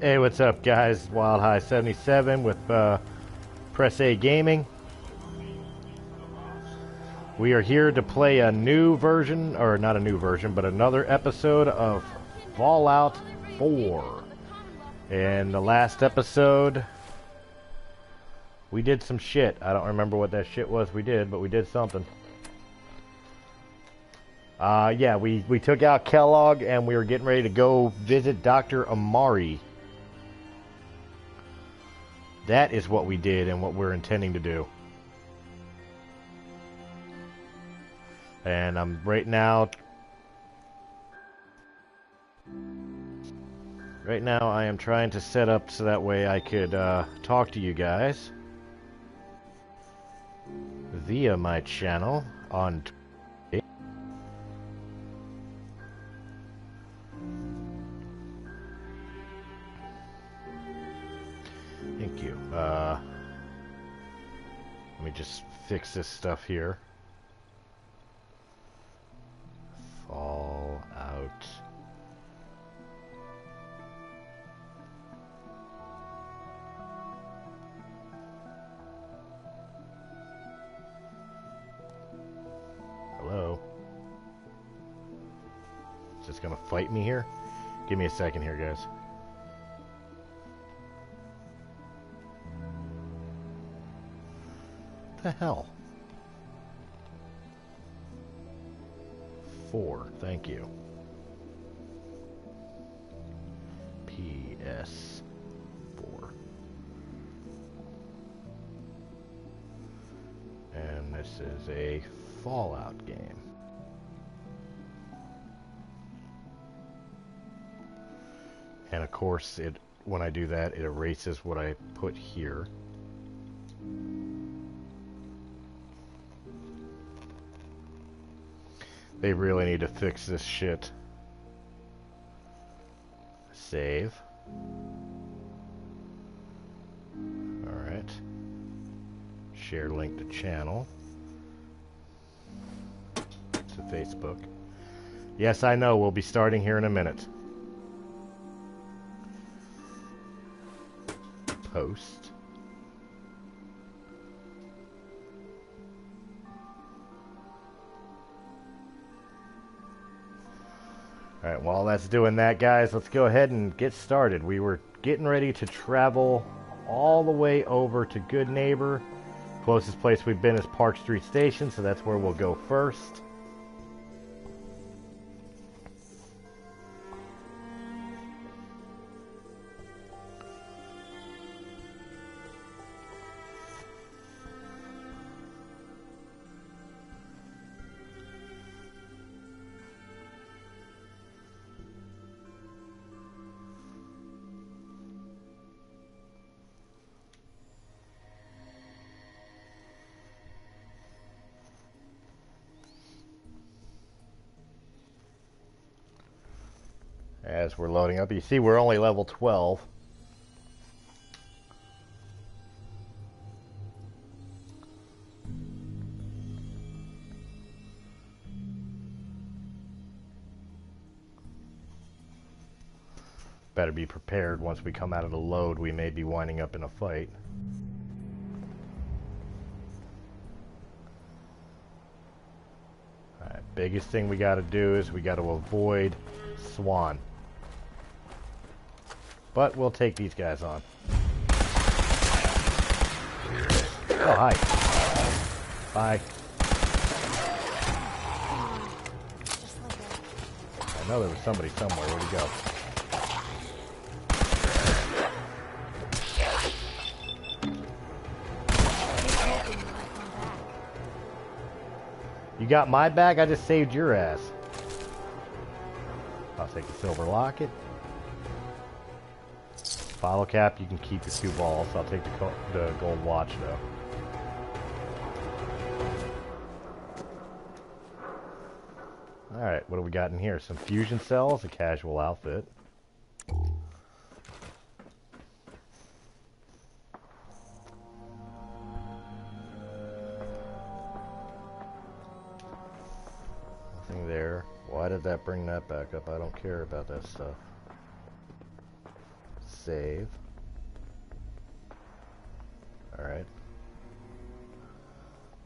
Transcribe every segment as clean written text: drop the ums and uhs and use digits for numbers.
Hey, what's up, guys? Wyldehigh77 with Press A Gaming. We are here to play a new version, or not a new version, but another episode of Fallout 4. In the last episode, we did some shit. I don't remember what that shit was we did, but we did something. Yeah, we took out Kellogg and we were getting ready to go visit Dr. Amari. That is what we did and what we're intending to do. And I'm right now I am trying to set up so that way I could talk to you guys via my channel on Twitch. Thank you. Let me just fix this stuff here. Fallout. Hello? Is this gonna fight me here? Give me a second here, guys. What the hell? 4, thank you. PS4. And this is a Fallout game. And of course, when I do that, it erases what I put here. They really need to fix this shit. Save. Alright. Share link to channel. To Facebook. Yes, I know, we'll be starting here in a minute. Post. Alright, while that's doing that, guys, let's go ahead and get started. We were getting ready to travel all the way over to Goodneighbor. Closest place we've been is Park Street Station, so that's where we'll go first. As we're loading up, you see we're only level 12. Better be prepared. Once we come out of the load, we may be winding up in a fight. Alright, biggest thing we gotta do is we gotta avoid Swan. But we'll take these guys on. Oh, hi. Bye. I know there was somebody somewhere. Where'd he go? You got my back? I just saved your ass. I'll take the silver locket. Bottle cap, you can keep your 2 balls. I'll take the gold watch, though. Alright, what do we got in here? Some fusion cells, a casual outfit. Nothing there. Why did that bring that back up? I don't care about that stuff. save. Alright.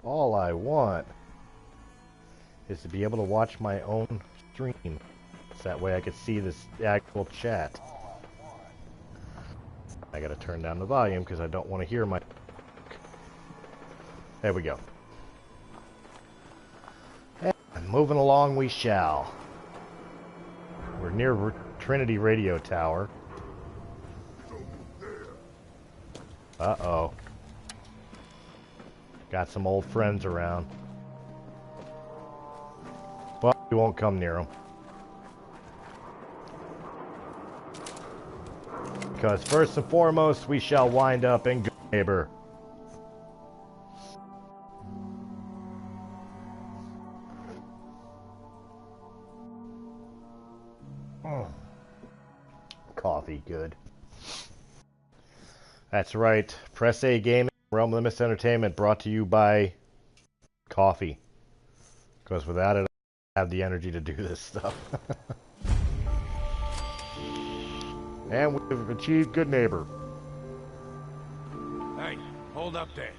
All I want is to be able to watch my own stream. So that way I could see this actual chat. I gotta turn down the volume because I don't want to hear my... There we go. And moving along we shall. We're near Trinity Radio Tower. Uh-oh. Got some old friends around. Well, we won't come near them. Because first and foremost, we shall wind up in Goodneighbor. Coffee, good. That's right. Press A Gaming, Realm Limits Entertainment, brought to you by coffee. Because without it, I don't have the energy to do this stuff. And we've achieved Goodneighbor. Hey, hold up there.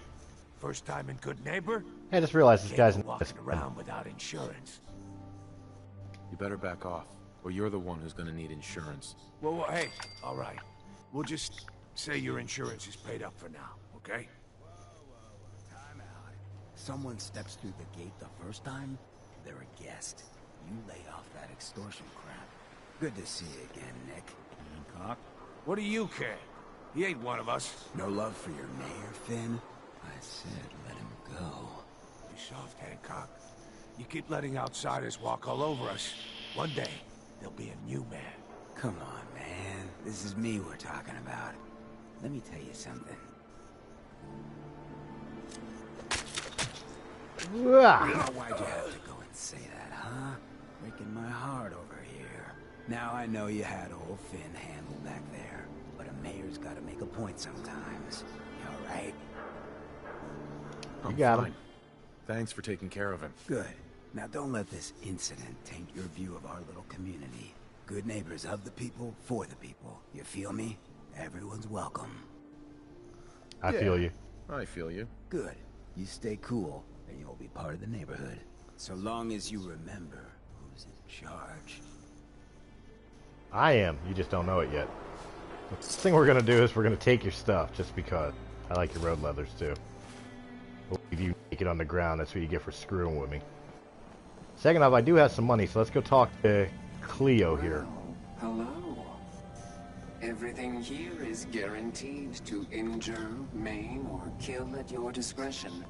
First time in Goodneighbor? I just realized this guy's walking around without insurance. You better back off, or you're the one who's gonna need insurance. Well, hey, all right. We'll just say your insurance is paid up for now, okay? Time out. Someone steps through the gate the first time, they're a guest. You lay off that extortion crap. Good to see you again, Nick. Hancock? What do you care? He ain't one of us. No love for your mayor, Finn? I said let him go. Be soft, Hancock. You keep letting outsiders walk all over us. One day, there'll be a new man. Come on, man. This is me we're talking about. Let me tell you something. Ah. Why'd you have to go and say that, huh? Breaking my heart over here. Now I know you had old Finn handled back there, but a mayor's gotta make a point sometimes. You alright? You got him. Thanks for taking care of him. Good. Now don't let this incident taint your view of our little community. Good neighbors of the people, for the people. You feel me? Everyone's welcome. I feel you. I feel you. Good. You stay cool, and you'll be part of the neighborhood. So long as you remember who's in charge. I am. You just don't know it yet. The first thing we're going to do is we're going to take your stuff, just because. I like your road leathers, too. We'll leave you naked on the ground. That's what you get for screwing with me. Second off, I do have some money, so let's go talk to Cleo here. Hello. Everything here is guaranteed to injure, maim, or kill at your discretion.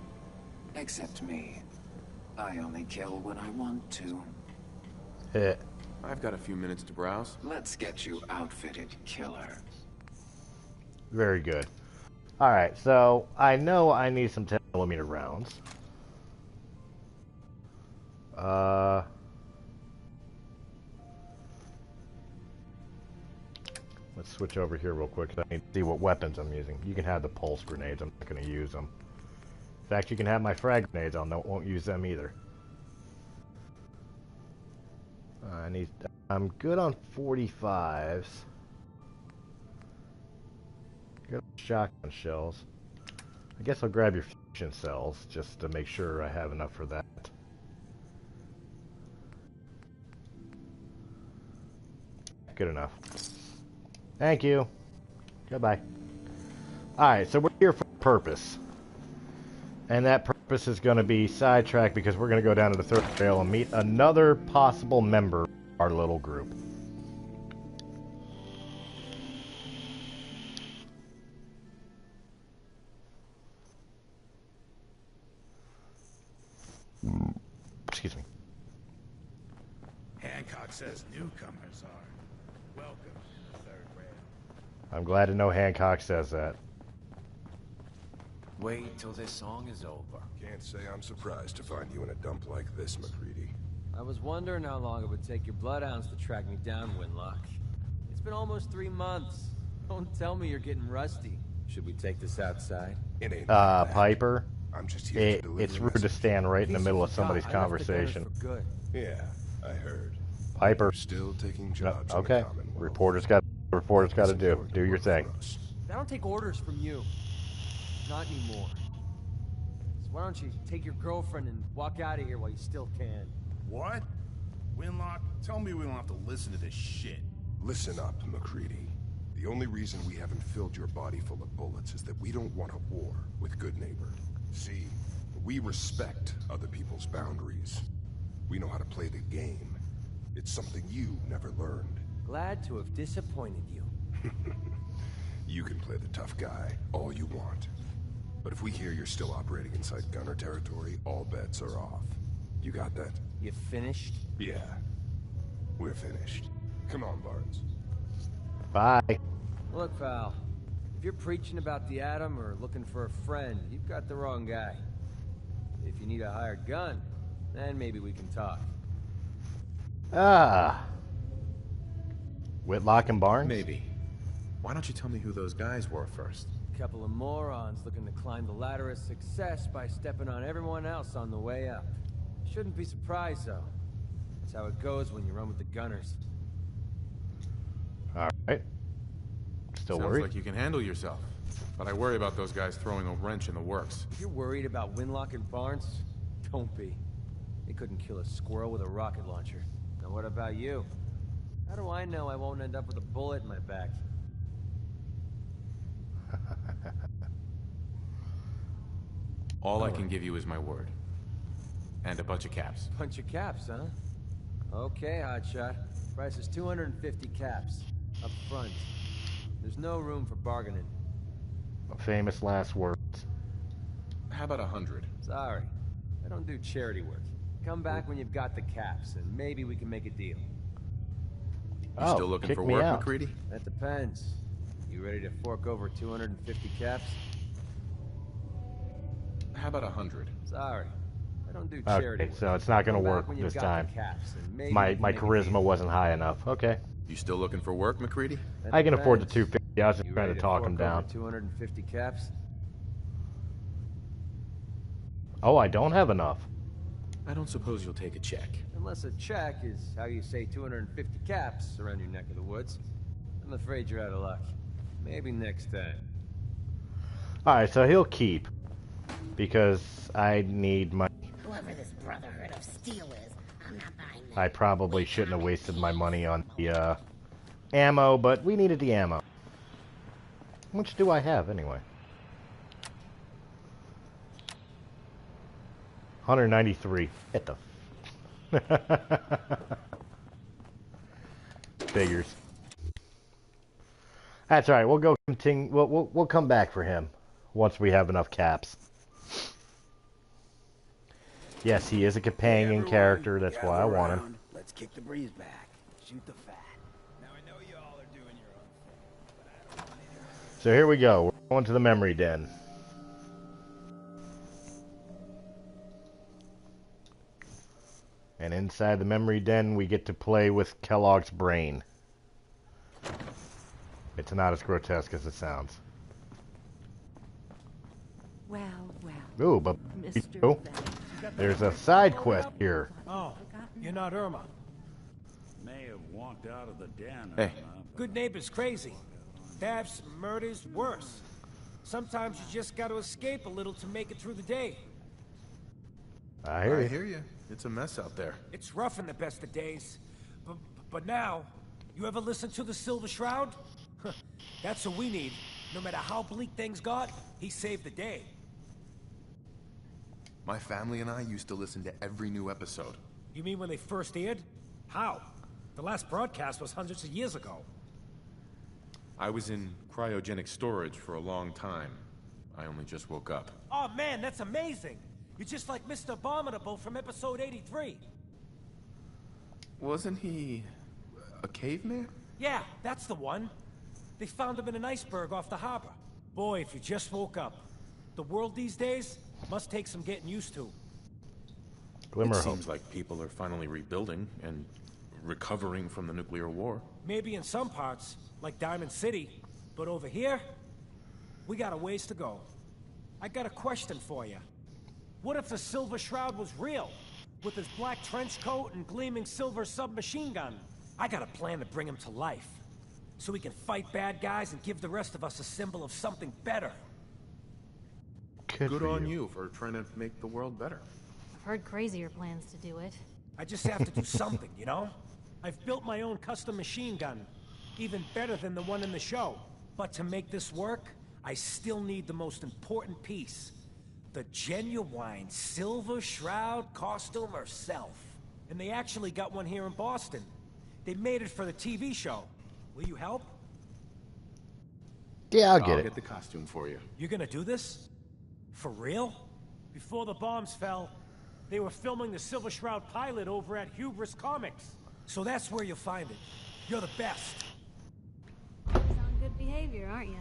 Except me. I only kill when I want to. Heh. I've got a few minutes to browse. Let's get you outfitted, killer. Very good. Alright, so I know I need some 10mm rounds. Let's switch over here real quick, because I need to see what weapons I'm using. You can have the pulse grenades, I'm not going to use them. In fact, you can have my frag grenades, won't use them either. I'm good on 45s. Good on shotgun shells. I guess I'll grab your fusion cells, just to make sure I have enough for that. Good enough. Thank you. Goodbye. Alright, so we're here for a purpose. And that purpose is going to be sidetracked because we're going to go down to the third trail and meet another possible member of our little group. Excuse me. Hancock says newcomers are welcome in the third rail. I'm glad to know Hancock says that. Wait till this song is over. Can't say I'm surprised to find you in a dump like this, McCready. I was wondering how long it would take your bloodhounds to track me down, Winlock. It's been almost 3 months. Don't tell me you're getting rusty. Should we take this outside? It ain't Piper, I'm just here to deliver it's a rude to message. stand right in the middle of somebody's I left the gunners conversation. for good. Yeah, I heard. Piper. You're still taking jobs in the Okay, Commonwealth. reporter's got reporter's got to do. Do your thing. I don't take orders from you. Not anymore. So why don't you take your girlfriend and walk out of here while you still can? What? Winlock, tell me we don't have to listen to this shit. Listen up, McCready. The only reason we haven't filled your body full of bullets is that we don't want a war with Goodneighbor. See, we respect other people's boundaries. We know how to play the game. It's something you never learned. Glad to have disappointed you. You can play the tough guy all you want. But if we hear you're still operating inside gunner territory, all bets are off. You got that? You finished? Yeah. We're finished. Come on, Barnes. Bye. Look, pal. If you're preaching about the atom or looking for a friend, you've got the wrong guy. If you need a hired gun, then maybe we can talk. Ah. Whitlock and Barnes? Maybe. Why don't you tell me who those guys were first? A couple of morons looking to climb the ladder of success by stepping on everyone else on the way up. Shouldn't be surprised, though. That's how it goes when you run with the gunners. Alright. Still Sounds worried? like you can handle yourself. But I worry about those guys throwing a wrench in the works. If you're worried about Winlock and Barnes, don't be. They couldn't kill a squirrel with a rocket launcher. Now what about you? How do I know I won't end up with a bullet in my back? All I can give you is my word. And a bunch of caps. Bunch of caps, huh? Okay, hotshot. Price is 250 caps. Up front. There's no room for bargaining. Famous last words. How about 100? Sorry. I don't do charity work. Come back when you've got the caps, and maybe we can make a deal. You still looking kick for me work, out. McCready? That depends. You ready to fork over 250 caps? How about 100? Sorry. I don't do charity Okay, work. so it's not going to Come back work when you've this got time. the caps, and maybe we My can make a charisma deal. wasn't high enough. Okay. You still looking for work, McCready? That I can afford the depends. 250. I was just You trying ready to talk him fork over down. 250 caps? Oh, I don't have enough. I don't suppose you'll take a check. Unless a check is how you say 250 caps around your neck of the woods. I'm afraid you're out of luck. Maybe next time. Alright, so he'll keep. Because I need money. Whoever this Brotherhood of Steel is, I'm not buying that. I probably shouldn't have wasted my money on the ammo, but we needed the ammo. How much do I have anyway? 193. Hit the figures. That's all right. We'll go continue. We'll come back for him once we have enough caps. Yes, he is a companion Everyone, character. That's why I gather want him. around. Let's kick the breeze back. Shoot the fat. Now I know you all are doing your own thing, but I don't want to. So here we go. We're going to the memory den. And inside the memory den, we get to play with Kellogg's brain. It's not as grotesque as it sounds. Well, well. Ooh, but Mr. there's a side quest here. Oh, you're not Irma. May have walked out of the den. Hey. Goodneighbor's crazy. Thefts, murders, worse. Sometimes you just gotta escape a little to make it through the day. I hear I you. hear you. It's a mess out there. It's rough in the best of days. But now, you ever listen to the Silver Shroud? That's what we need. No matter how bleak things got, he saved the day. My family and I used to listen to every new episode. You mean when they first aired? How? The last broadcast was hundreds of years ago. I was in cryogenic storage for a long time. I only just woke up. Oh man, that's amazing! You're just like Mr. Abominable from episode 83. Wasn't he a caveman? Yeah, that's the one. They found him in an iceberg off the harbor. Boy, if you just woke up. The world these days must take some getting used to. Glimmer It of hope. seems like people are finally rebuilding and recovering from the nuclear war. Maybe in some parts, like Diamond City, but over here, we got a ways to go. I got a question for you. What if the Silver Shroud was real? With his black trench coat and gleaming silver submachine gun? I got a plan to bring him to life. so we can fight bad guys and give the rest of us a symbol of something better. Good on you for trying to make the world better. I've heard crazier plans to do it. I just have to do something, you know? I've built my own custom machine gun, even better than the one in the show. But to make this work, I still need the most important piece. The genuine Silver Shroud costume herself. And they actually got one here in Boston. They made it for the TV show. Will you help? Yeah, I'll get I'll it. get the costume for you. You're gonna do this? For real? Before the bombs fell, they were filming the Silver Shroud pilot over at Hubris Comics. So that's where you'll find it. You're the best. You're on good behavior, aren't you?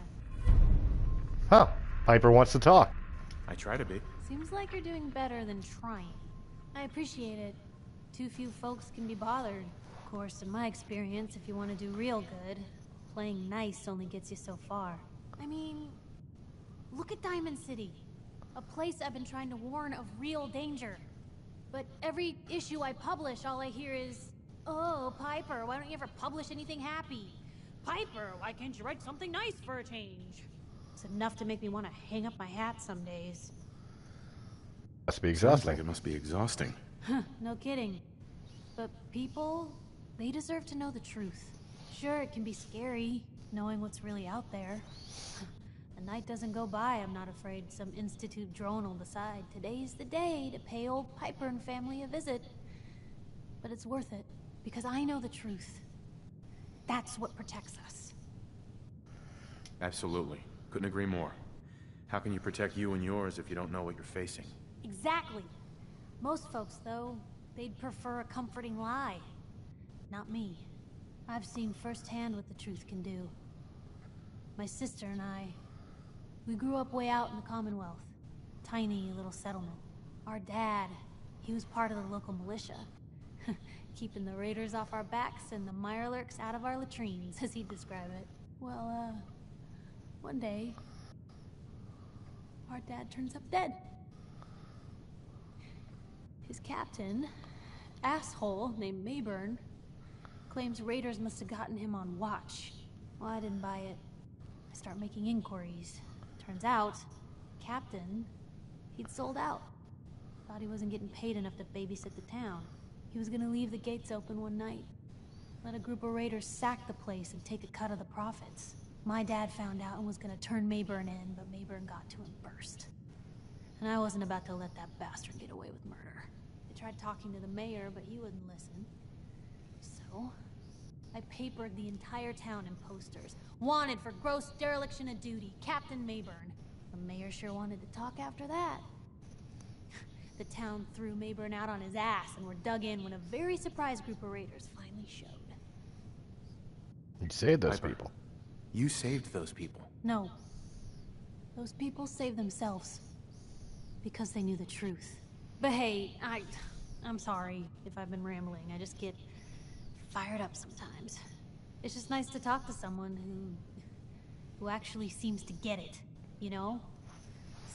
Huh. Piper wants to talk. I try to be. Seems like you're doing better than trying. I appreciate it. Too few folks can be bothered. Of course, in my experience, if you want to do real good, playing nice only gets you so far. I mean, look at Diamond City. A place I've been trying to warn of real danger. But every issue I publish, all I hear is, "Oh, Piper, why don't you ever publish anything happy? Piper, why can't you write something nice for a change?" It's enough to make me want to hang up my hat some days. Must be Sounds exhausting. like it must be exhausting. Huh, no kidding. But people, they deserve to know the truth. Sure, it can be scary, knowing what's really out there. A night doesn't go by, I'm not afraid some Institute drone will decide today's the day to pay old Piper and family a visit. But it's worth it, because I know the truth. That's what protects us. Absolutely. Couldn't agree more. How can you protect you and yours if you don't know what you're facing? Exactly. Most folks, though, they'd prefer a comforting lie. Not me. I've seen firsthand what the truth can do. My sister and I, we grew up way out in the Commonwealth. Tiny little settlement. Our dad, he was part of the local militia. Keeping the raiders off our backs and the mirelurks out of our latrines, as he'd describe it. Well, one day, our dad turns up dead. His captain, asshole named Mayburn, claims raiders must have gotten him on watch. Well, I didn't buy it. I start making inquiries. Turns out, Captain, he'd sold out. Thought he wasn't getting paid enough to babysit the town. He was gonna leave the gates open one night. Let a group of raiders sack the place and take a cut of the profits. My dad found out and was gonna turn Mayburn in, but Mayburn got to him first. And I wasn't about to let that bastard get away with murder. I tried talking to the mayor, but he wouldn't listen. So, I papered the entire town in posters. Wanted for gross dereliction of duty, Captain Mayburn. The mayor sure wanted to talk after that. The town threw Mayburn out on his ass and were dug in when a very surprised group of raiders finally showed. You saved those Piper, people. You saved those people. No. Those people saved themselves. Because they knew the truth. But hey, I'm sorry if I've been rambling. I just get fired up sometimes. It's just nice to talk to someone who actually seems to get it, you know?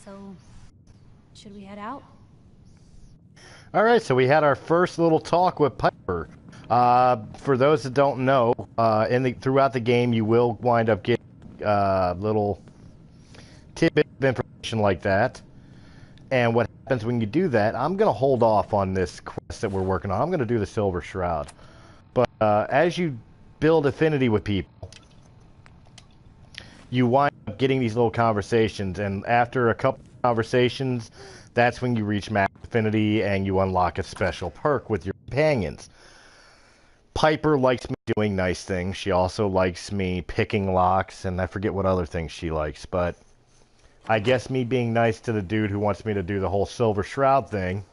So, should we head out? All right, so we had our first little talk with Piper. For those that don't know, throughout the game, you will wind up getting little tidbits of information like that. And what happens when you do that, I'm going to hold off on this quest that we're working on. I'm going to do the Silver Shroud. But as you build affinity with people, you wind up getting these little conversations. And after a couple of conversations, that's when you reach max affinity and you unlock a special perk with your companions. Piper likes me doing nice things. She also likes me picking locks, and I forget what other things she likes. But I guess me being nice to the dude who wants me to do the whole Silver Shroud thing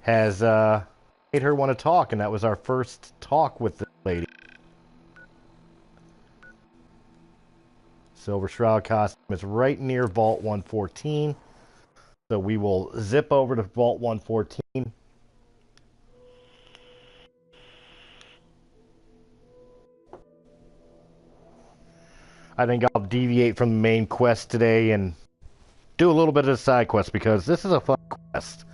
has made her want to talk, and that was our first talk with the lady. Silver Shroud costume is right near Vault 114. So we will zip over to Vault 114. I think I'll deviate from the main quest today and do a little bit of the side quest because this is a fun quest.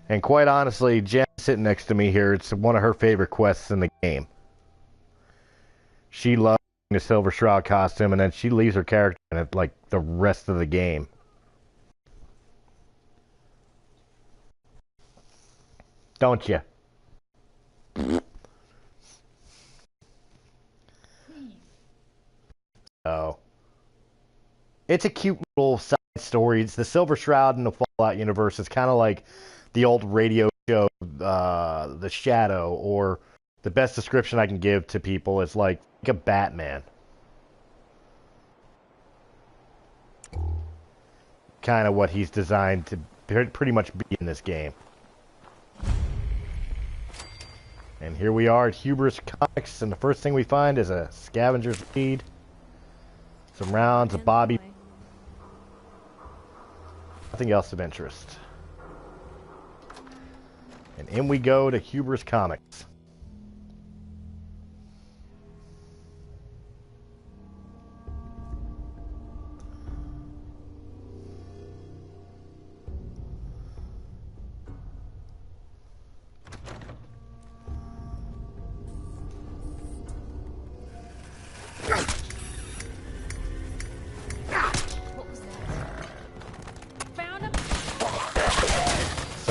And quite honestly, Jen sitting next to me here, it's one of her favorite quests in the game. She loves the Silver Shroud costume, and then she leaves her character in it like the rest of the game. Don't you? Oh. It's a cute little side story. It's the Silver Shroud in the Fallout universe. It's kind of like the old radio show, The Shadow, or the best description I can give to people is like a Batman. Kind of what he's designed to pretty much be in this game. And here we are at Hubris Comics, and the first thing we find is a scavenger's feed, some rounds, a bobby. Nothing else of interest. And in we go to Hubris Comics.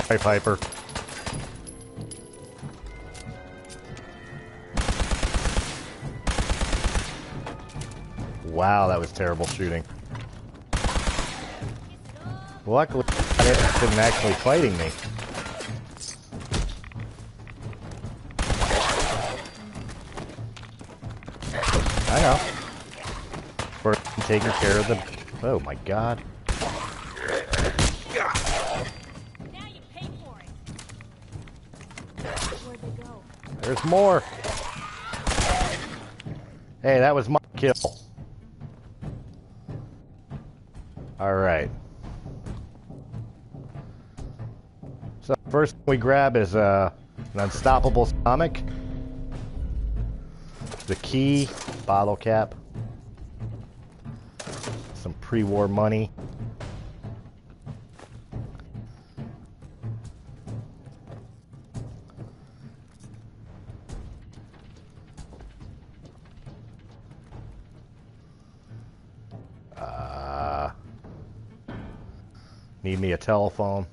Sorry, Piper. Wow, that was terrible shooting. Luckily, I didn't interested in actually fighting me. I know. First, taking care of the... Oh my god. There's more. Hey, that was my kill. Alright. So, first thing we grab is an Unstoppable comic. The key, bottle cap. Some pre-war money. Need me a telephone.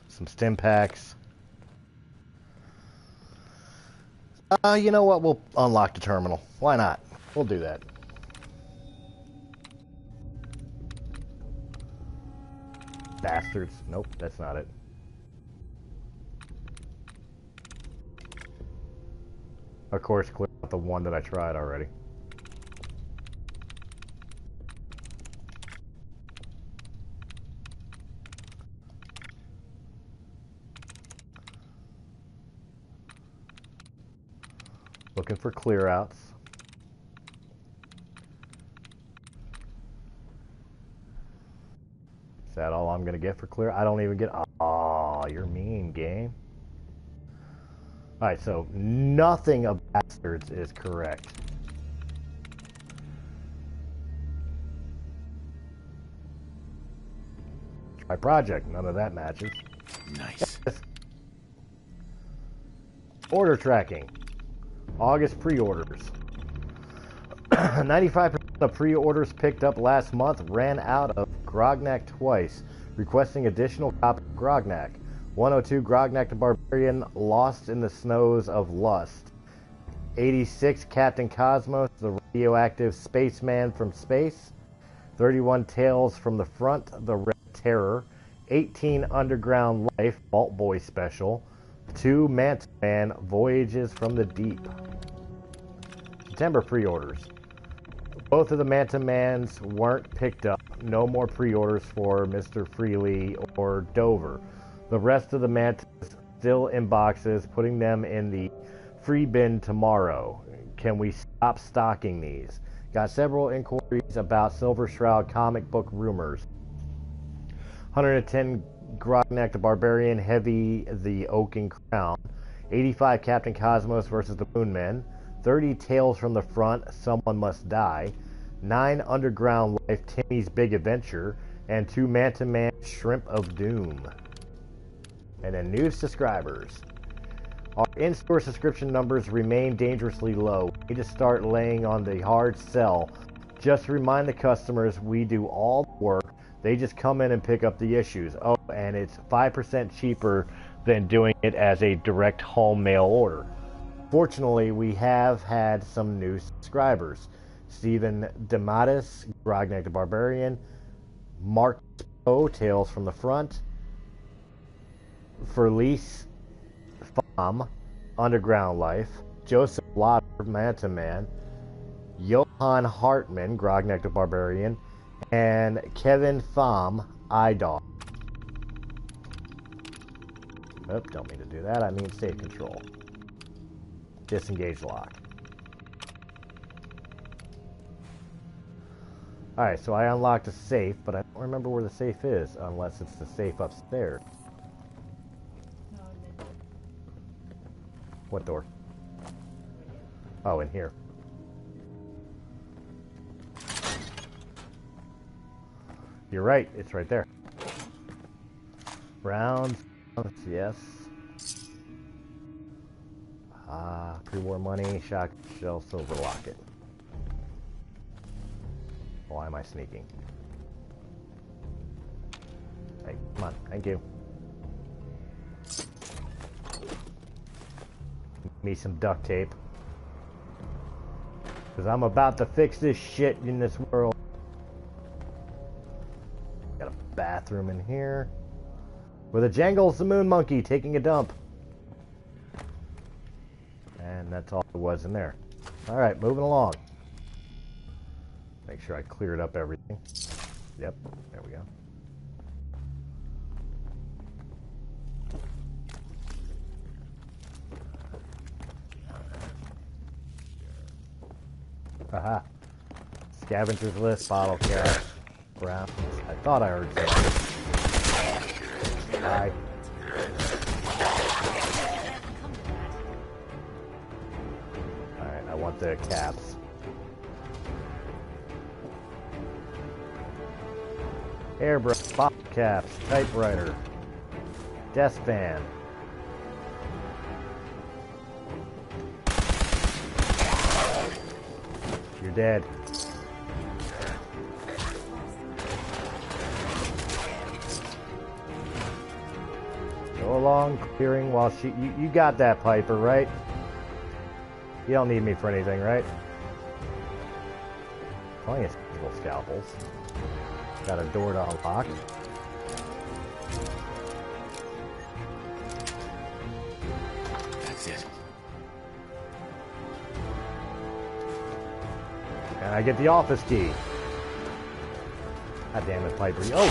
Some stim packs. You know what? We'll unlock the terminal. Why not? We'll do that. Bastards. Nope, that's not it. Of course, clear out the one that I tried already. Looking for clear outs. Is that all I'm gonna get for clear? I don't even get. Oh, you're mean, game. Alright, so nothing of bastards is correct. Try project, none of that matches. Nice. Order tracking. August pre-orders. 95% of pre-orders picked up last month ran out of Grognak twice, requesting additional copies of Grognak. 102 Grognak the Barbarian, Lost in the Snows of Lust. 86 Captain Cosmos, the radioactive spaceman from space. 31 Tales from the Front, the Red Terror. 18 Underground Life, Vault Boy Special. 2 Manta Man, Voyages from the Deep. September pre-orders. Both of the Manta Mans weren't picked up. No more pre-orders for Mr. Freely or Dover. The rest of the Mantas still in boxes, putting them in the free bin tomorrow. Can we stop stocking these? Got several inquiries about Silver Shroud comic book rumors. 110 Grognak the Barbarian, Heavy the Oaken Crown. 85 Captain Cosmos versus the Moonmen. 30 Tales from the Front, Someone Must Die. 9 Underground Life, Timmy's Big Adventure. And 2 Manta Man, Shrimp of Doom. And then new subscribers. Our in-store subscription numbers remain dangerously low. We need to start laying on the hard sell. Just remind the customers we do all the work. They just come in and pick up the issues. Oh, and it's 5% cheaper than doing it as a direct home mail order. Fortunately, we have had some new subscribers. Stephen Dematis, Grognak the Barbarian, Mark O, Tales from the Front, Felice Pham, Underground Life, Joseph Lotter, Manta Man, Johan Hartman, Grognak the Barbarian, and Kevin Pham, iDog. Oh, don't mean to do that. I mean save control. Disengage lock. Alright, so I unlocked a safe, but I don't remember where the safe is, unless it's the safe upstairs. What door? Oh, in here. You're right, it's right there. Rounds, yes. Pre-war money, shock, shell, silver locket. Why am I sneaking? Hey, come on, thank you. Me some duct tape. Because I'm about to fix this shit in this world. Got a bathroom in here. With a Jangles the Moon Monkey taking a dump. And that's all there was in there. Alright, moving along. Make sure I cleared up everything. Yep, there we go. Haha. Scavenger's list, bottle cap, brown. I thought I heard something. Bye. Alright, I want the caps. Airbrush, bottle caps, typewriter, desk fan. You're dead. Go along clearing while you got that, Piper, right? You don't need me for anything, right? Plenty of surgical scalpels. Got a door to unlock. That's it. And I get the office key. God damn it, Piper. Oh!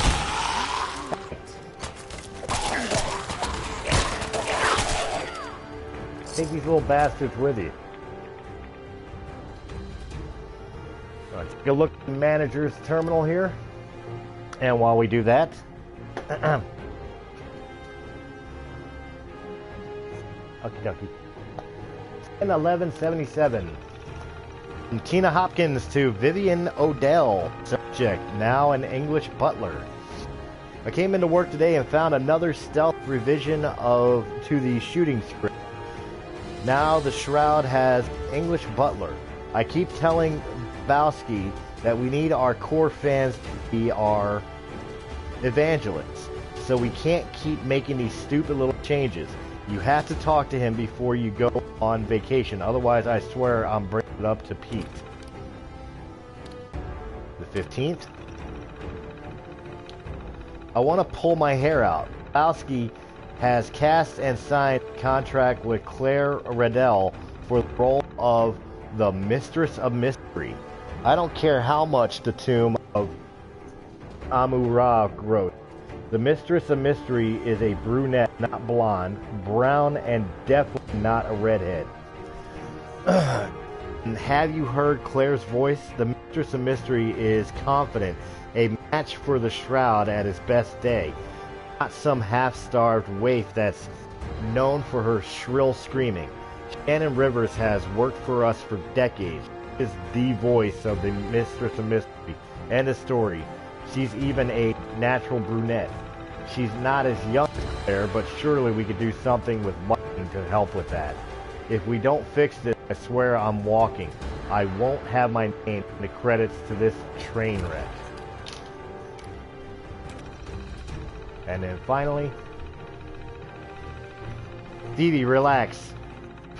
Take these little bastards with you. Let's take a look at the manager's terminal here. And while we do that... Okie dokie. 1177. From Tina Hopkins to Vivian Odell. Subject, now an English butler. I came into work today and found another stealth revision to the shooting script. Now the Shroud has English butler. I keep telling Bowski that we need our core fans to be our evangelists. So we can't keep making these stupid little changes. You have to talk to him before you go on vacation. Otherwise, I swear I'm bringing it up to Pete. The 15th. I want to pull my hair out. Bowski has cast and signed a contract with Claire Redell for the role of the Mistress of Mystery. I don't care how much the Tomb of Amun-Ra wrote. The Mistress of Mystery is a brunette, not blonde, brown, and definitely not a redhead. Have you heard Claire's voice? The Mistress of Mystery is confident, a match for the Shroud at his best day. Not some half-starved waif that's known for her shrill screaming. Shannon Rivers has worked for us for decades. She is the voice of the Mistress of Mystery. End of story. She's even a natural brunette. She's not as young as Claire, but surely we could do something with lighting to help with that. If we don't fix this, I swear I'm walking. I won't have my name in the credits to this train wreck. And then finally, Dee Dee, relax.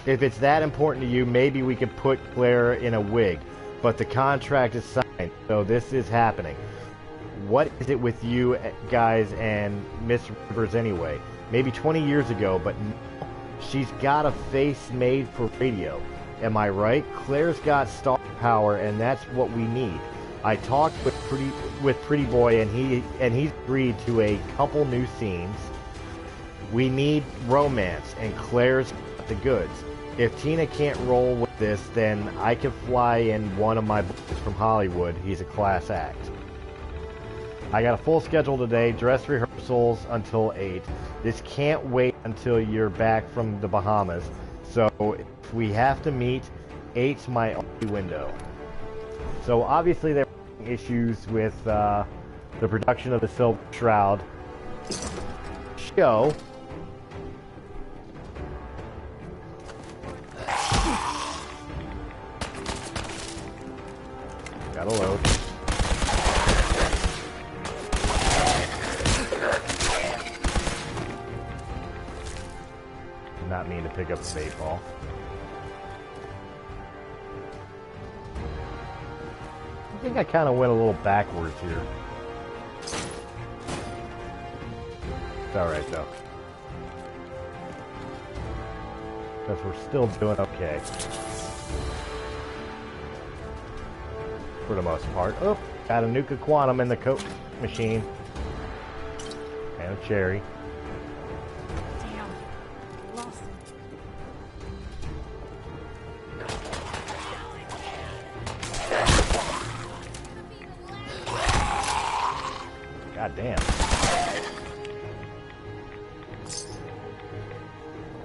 If it's that important to you, maybe we could put Claire in a wig. But the contract is signed, so this is happening. What is it with you guys and Miss Rivers anyway? Maybe 20 years ago, but now she's got a face made for radio. Am I right? Claire's got star power, and that's what we need. I talked with Pretty Boy, and he's agreed to a couple new scenes. We need romance, and Claire's got the goods. If Tina can't roll with this, then I can fly in one of my boys from Hollywood. He's a class act. I got a full schedule today, dress rehearsals until 8. This can't wait until you're back from the Bahamas. So if we have to meet, 8's my only window. So obviously there were issues with the production of the Silver Shroud show. Gotta load. Did not mean to pick up the bait ball. I think I kind of went a little backwards here. It's alright though. Because we're still doing okay. For the most part. Oh, got a Nuka Quantum in the Coke machine. And a cherry. Damn. Lost him. God damn.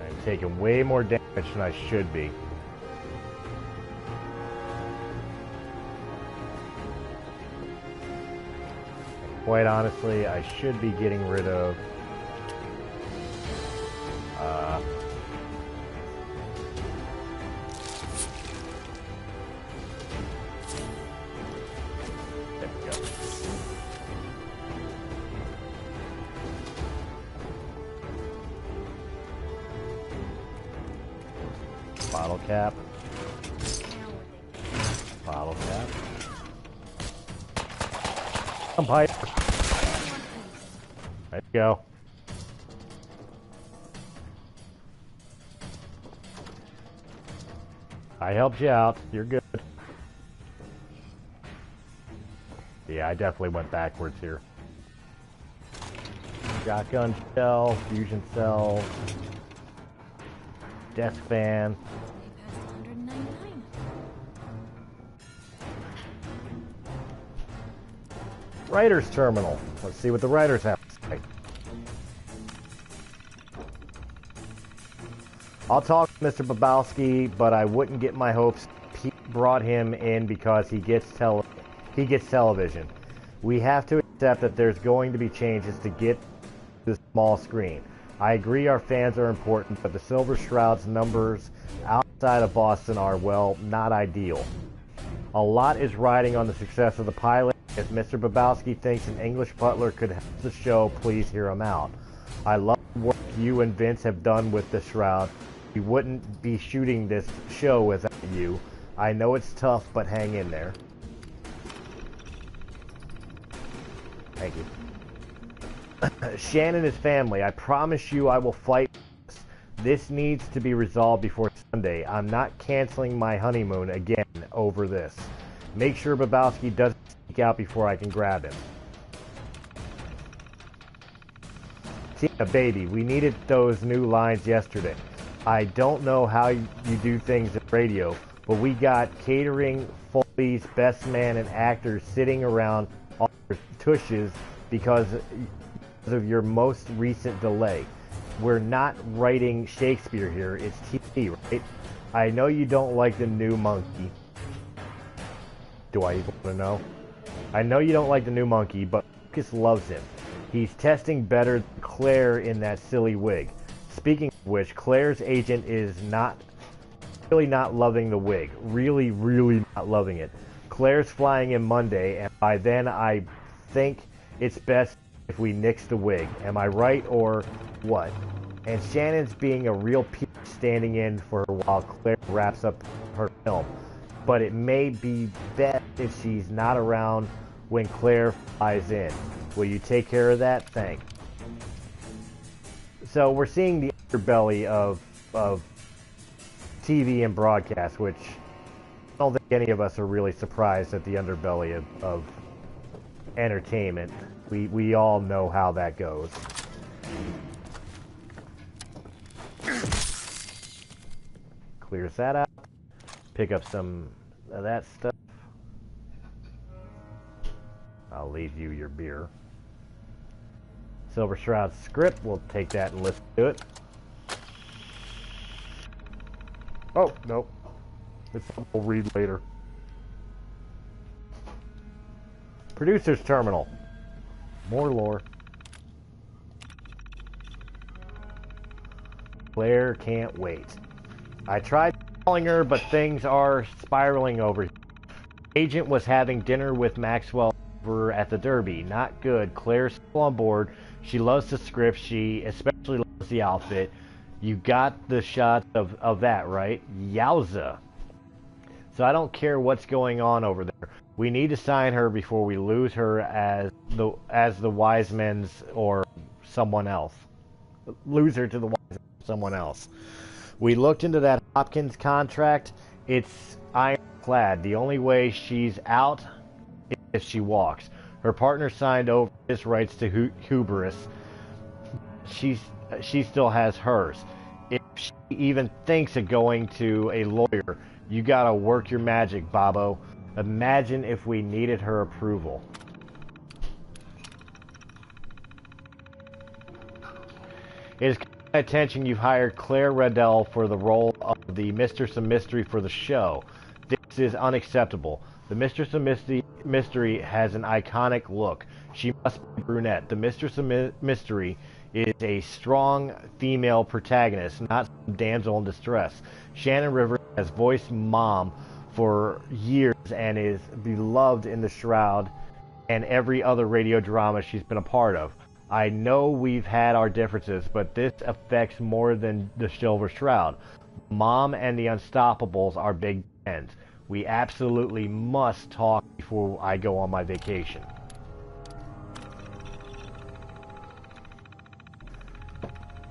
I'm taking way more damage than I should be. Quite honestly, I should be getting rid of there we go. Bottle cap. Bottle cap. Pipe. There you go. I helped you out. You're good. Yeah, I definitely went backwards here. Shotgun shell, fusion cell, desk fan. They passed 199. Writer's terminal. Let's see what the writers have to say. I'll talk to Mr. Babowski, but I wouldn't get my hopes. Pete brought him in because he gets television. We have to accept that there's going to be changes to get the small screen. I agree our fans are important, but the Silver Shroud's numbers outside of Boston are, well, not ideal. A lot is riding on the success of the pilot. If Mr. Babowski thinks an English butler could help the show, please hear him out. I love the work you and Vince have done with the Shroud. We wouldn't be shooting this show without you. I know it's tough, but hang in there. Thank you. Shannon is family. I promise you I will fight this. This needs to be resolved before Sunday. I'm not canceling my honeymoon again over this. Make sure Babowski doesn't sneak out before I can grab him. Tina, baby, we needed those new lines yesterday. I don't know how you do things at radio, but we got catering, Foley's, best man, and actors sitting around on their tushes because of your most recent delay. We're not writing Shakespeare here, it's TV, right? I know you don't like the new monkey. Do I even want to know? I know you don't like the new monkey, but Lucas loves him. He's testing better than Claire in that silly wig. Speaking of which Claire's agent is really not loving the wig. Really not loving it. Claire's flying in Monday, and by then I think it's best if we nix the wig. Am I right or what? And Shannon's being a real piece standing in for her while Claire wraps up her film. But it may be best if she's not around when Claire flies in. Will you take care of that? Thanks. So we're seeing the underbelly of TV and broadcast, which I don't think any of us are really surprised at the underbelly of entertainment. We all know how that goes. Clears that out. Pick up some of that stuff. I'll leave you your beer. Silver Shroud script. We'll take that and listen to it. Oh, nope. It's something we'll read later. Producer's Terminal. More lore. Claire can't wait. I tried calling her, but things are spiraling over here. Agent was having dinner with Maxwell over at the Derby. Not good. Claire's still on board. She loves the script. She especially loves the outfit. You got the shot of that, right? Yowza. So I don't care what's going on over there. We need to sign her before we lose her as the Wise Men's or someone else. Lose her to the Wise Men or someone else. We looked into that Hopkins contract. It's ironclad. The only way she's out is if she walks. Her partner signed over his rights to hubris. She still has hers. If she even thinks of going to a lawyer, you gotta work your magic, Bobo. Imagine if we needed her approval. It is my attention you've hired Claire Riddell for the role of the Mistress of Mystery for the show. This is unacceptable. The Mistress of Mystery has an iconic look. She must be brunette. The Mistress of Mystery is a strong female protagonist, not some damsel in distress. Shannon Rivers has voiced Mom for years and is beloved in the Shroud and every other radio drama she's been a part of. I know we've had our differences, but this affects more than the Silver Shroud. Mom and the Unstoppables are big friends. We absolutely must talk before I go on my vacation.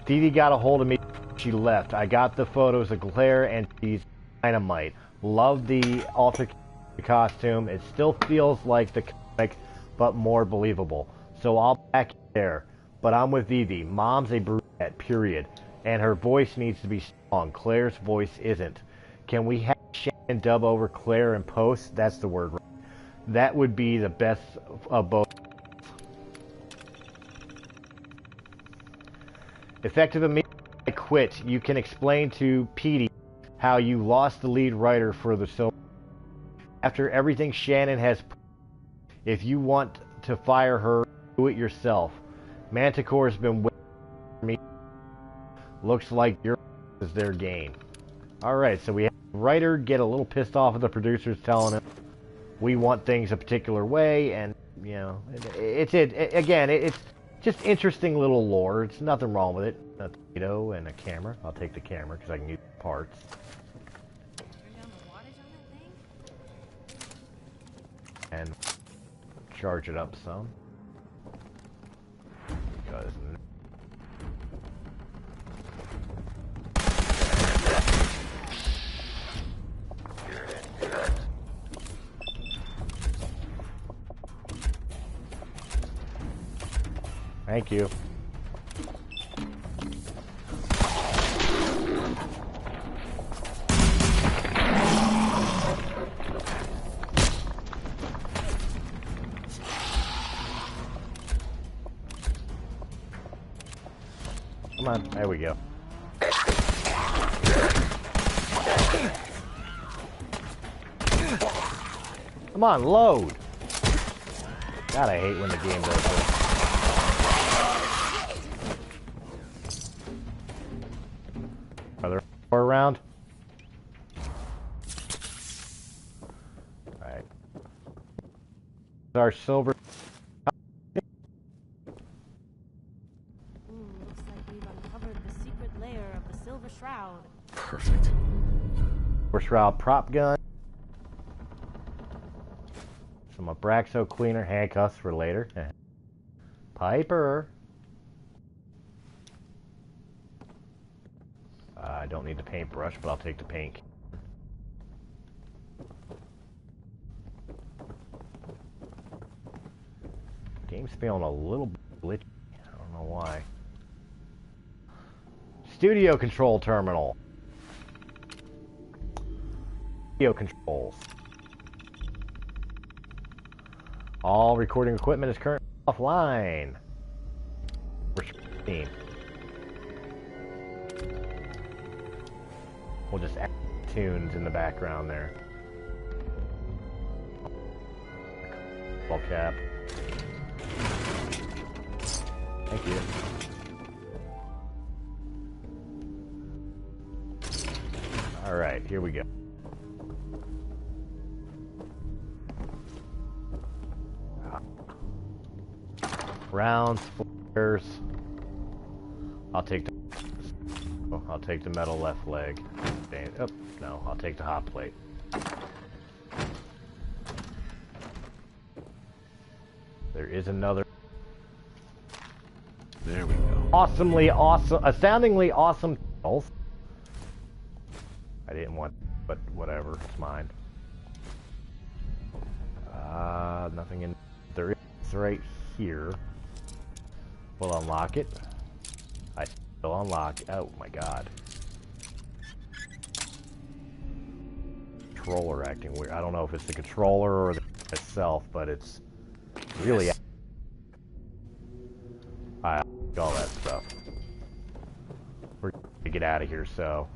Dee got a hold of me when she left. I got the photos of Claire and she's dynamite. Love the altered costume. It still feels like the comic, but more believable. So I'll back you there. But I'm with Vivi. Mom's a brunette, period. And her voice needs to be strong. Claire's voice isn't. Can we have Shannon dub over Claire in post? That's the word, right? That would be the best of both. Effective immediately, I quit. You can explain to Petey how you lost the lead writer for the Silver. After everything Shannon has, if you want to fire her, do it yourself. Manticore's been waiting for me. Looks like your is their game. Alright, so we have the writer get a little pissed off at the producers telling him we want things a particular way, and, you know, it's just interesting little lore. It's nothing wrong with it. A torpedo and a camera. I'll take the camera because I can use parts. And charge it up some. Because thank you. Come on, there we go. Come on, load! God, I hate when the game does this. our silver. Ooh, looks like we've uncovered the secret lair of the Silver Shroud. Perfect. Silver Shroud prop gun. Some Abraxo cleaner, handcuffs for later. Piper. I don't need the paintbrush, but I'll take the paint. Game's feeling a little glitchy. I don't know why. Studio control terminal. Studio controls. All recording equipment is currently offline. We're We'll just add tunes in the background there. Ball cap. Thank you. Alright, here we go. Rounds, flares. I'll take the metal left leg. Oh, no, I'll take the hot plate. There is another. There we go. Awesomely awesome, astoundingly awesome health. I didn't want, but whatever, it's mine. Nothing in. There is right here. We'll unlock it. I still unlock. Oh my god. Controller acting weird. I don't know if it's the controller or the itself, but it's really. Yes. I all that stuff. We're gonna get out of here, so.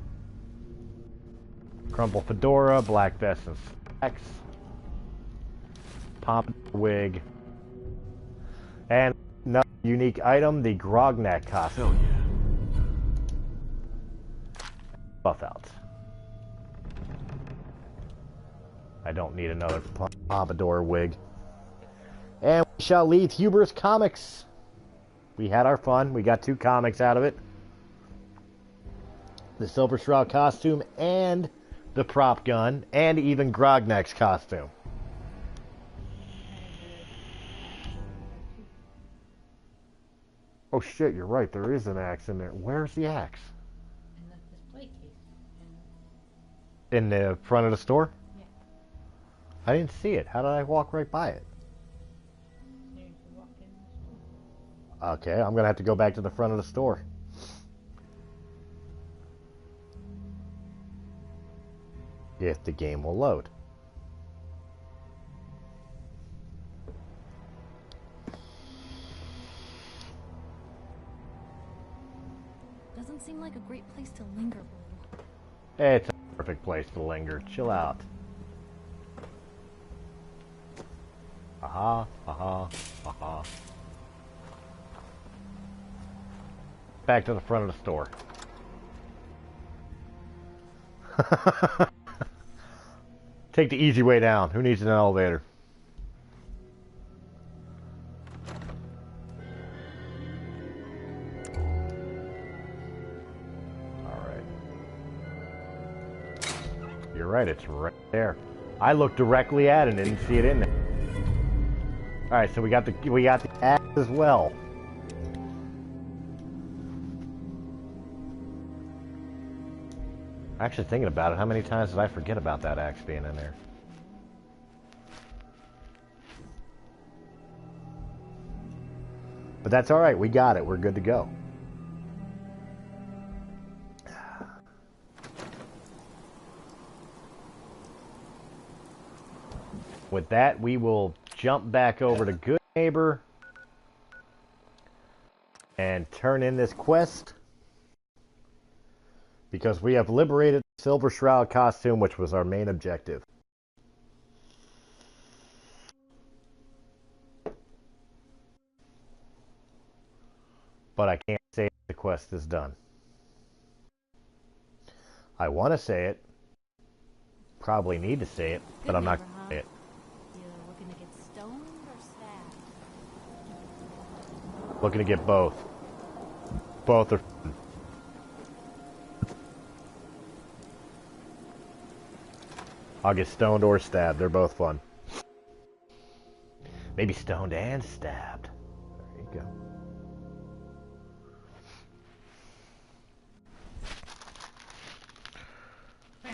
Crumple fedora, black vest and slacks. Pomp wig. And another unique item, the Grognak costume. Hell yeah. Buff out. I don't need another pompadour wig. And we shall leave Hubris Comics. We had our fun. We got 2 comics out of it. The Silver Shroud costume and the prop gun and even Grognak's costume. Oh shit, you're right. There is an axe in there. Where's the axe? In the display case. In the front of the store? Yeah. I didn't see it. How did I walk right by it? There you walk in the store. Okay, I'm gonna have to go back to the front of the store. If the game will load. Doesn't seem like a great place to linger, Blue. It's a perfect place to linger. Chill out. Aha, aha, aha. Back to the front of the store. Take the easy way down. Who needs an elevator? Alright. You're right, it's right there. I looked directly at it and didn't see it in there. Alright, so we got the axe as well. Actually thinking about it, how many times did I forget about that axe being in there? But that's alright, we got it, we're good to go. With that, we will jump back over to Goodneighbor and turn in this quest. Because we have liberated the Silver Shroud costume, which was our main objective. But I can't say the quest is done. I want to say it. Probably need to say it, but I'm not going to say it. You looking to get stoned or Looking to get both. Both are... I'll get stoned or stabbed. They're both fun. Maybe stoned and stabbed. There you go.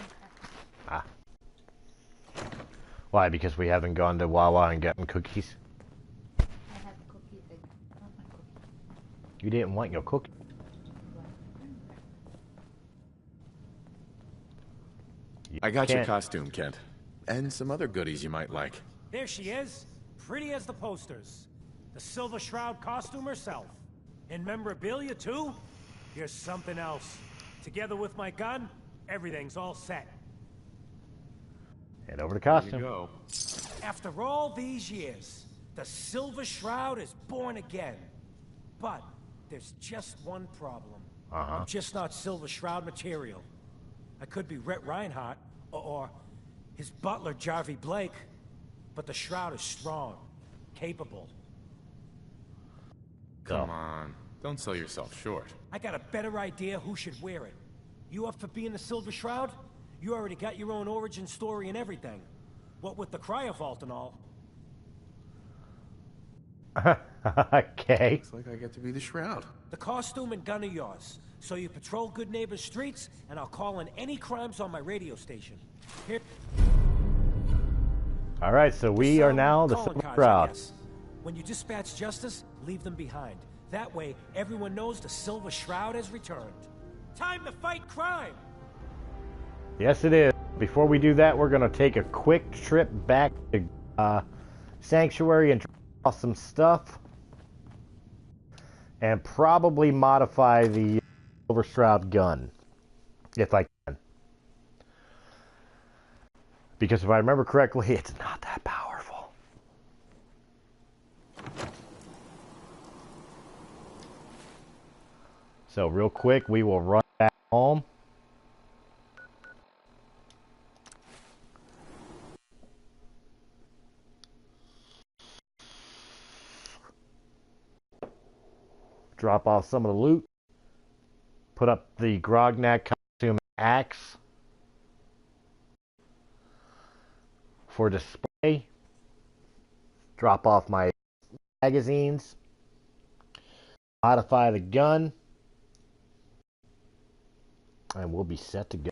Ah. Why? Because we haven't gone to Wawa and gotten cookies? I had the cookie thing. I want my cookie. You didn't want your cookie? I got your costume, Kent. And some other goodies you might like. There she is. Pretty as the posters. The Silver Shroud costume herself. And memorabilia, too? Here's something else. Together with my gun, everything's all set. Head over to costume. There you go. After all these years, the Silver Shroud is born again. But there's just one problem. I'm just not Silver Shroud material. I could be Rhett Reinhardt, or his butler, Jarvie Blake. But the Shroud is strong, capable. Come on. Don't sell yourself short. I got a better idea who should wear it. You up for being the Silver Shroud? You already got your own origin story and everything. What with the cryovault and all. Okay. Looks like I get to be the Shroud. The costume and gun are yours. So you patrol Goodneighbor's streets, and I'll call in any crimes on my radio station. Here. Alright, so we are now the Silver Shroud. When you dispatch justice, leave them behind. That way, everyone knows the Silver Shroud has returned. Time to fight crime! Yes, it is. Before we do that, we're going to take a quick trip back to Sanctuary and draw some stuff. And probably modify the Silver Shroud gun. If I can. Because if I remember correctly, it's not that powerful. So real quick, we will run back home. Drop off some of the loot. Put up the Grognak costume axe for display. Drop off my magazines. Modify the gun. And we'll be set to go.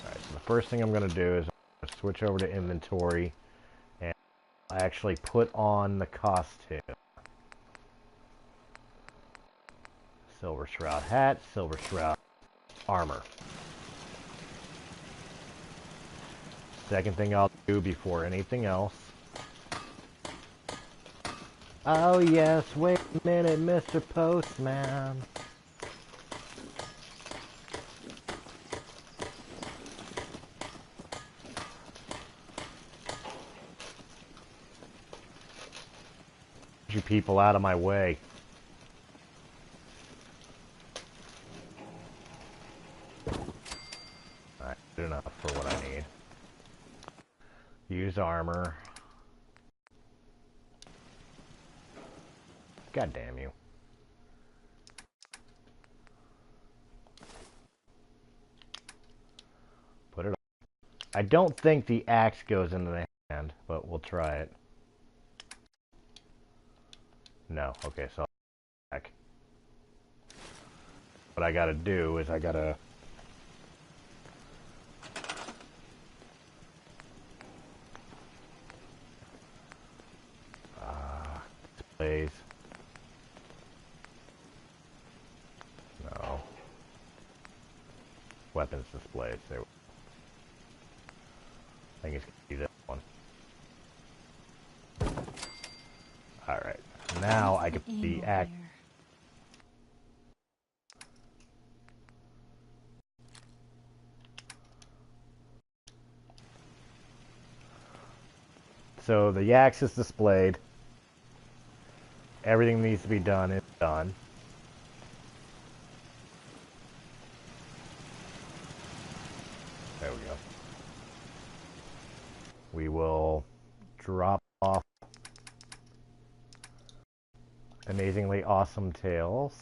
Alright, so the first thing I'm going to do is I'm going to switch over to inventory. And I actually put on the costume. Silver Shroud hat, Silver Shroud armor. Second thing I'll do before anything else. Oh yes, wait a minute, Mr. Postman. You people out of my way. Alright, good enough for what I need. Use armor. God damn you. Put it on. I don't think the axe goes into the hand, but we'll try it. No. Okay, so back. What I gotta do is I gotta displays. No. Weapons displays. There. I think it's gonna be this one. Alright. Now I can put the axe. So the axe is displayed. Everything that needs to be done is done. There we go. We will drop off Amazingly awesome tales.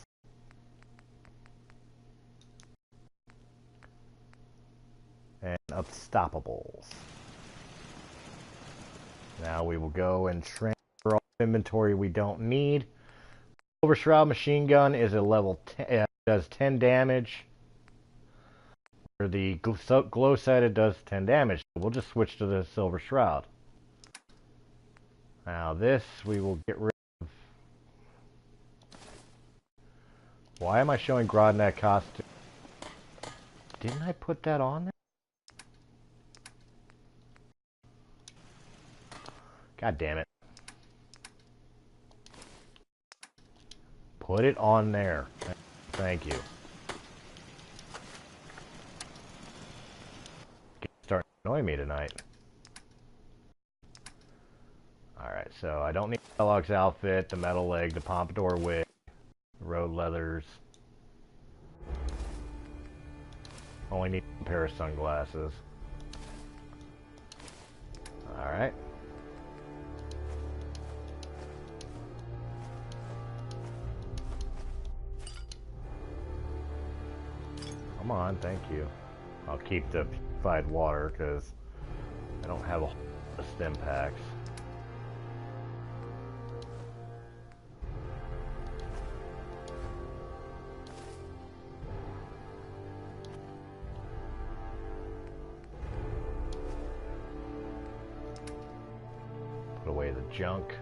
And Unstoppables. Now we will go and transfer all inventory we don't need. Silver Shroud machine gun is a level 10, does 10 damage. Or the glow sighted does 10 damage. We'll just switch to the Silver Shroud. Now this we will get rid of. Why am I showing Grodnet costume? Didn't I put that on there? God damn it. Put it on there. Thank you. Starting to annoy me tonight. Alright, so I don't need Kellogg's outfit, the metal leg, the pompadour wig, the road leathers. Only need a pair of sunglasses. Alright. Come on, thank you. I'll keep the purified water because I don't have a whole lot of stim packs. Put away the junk.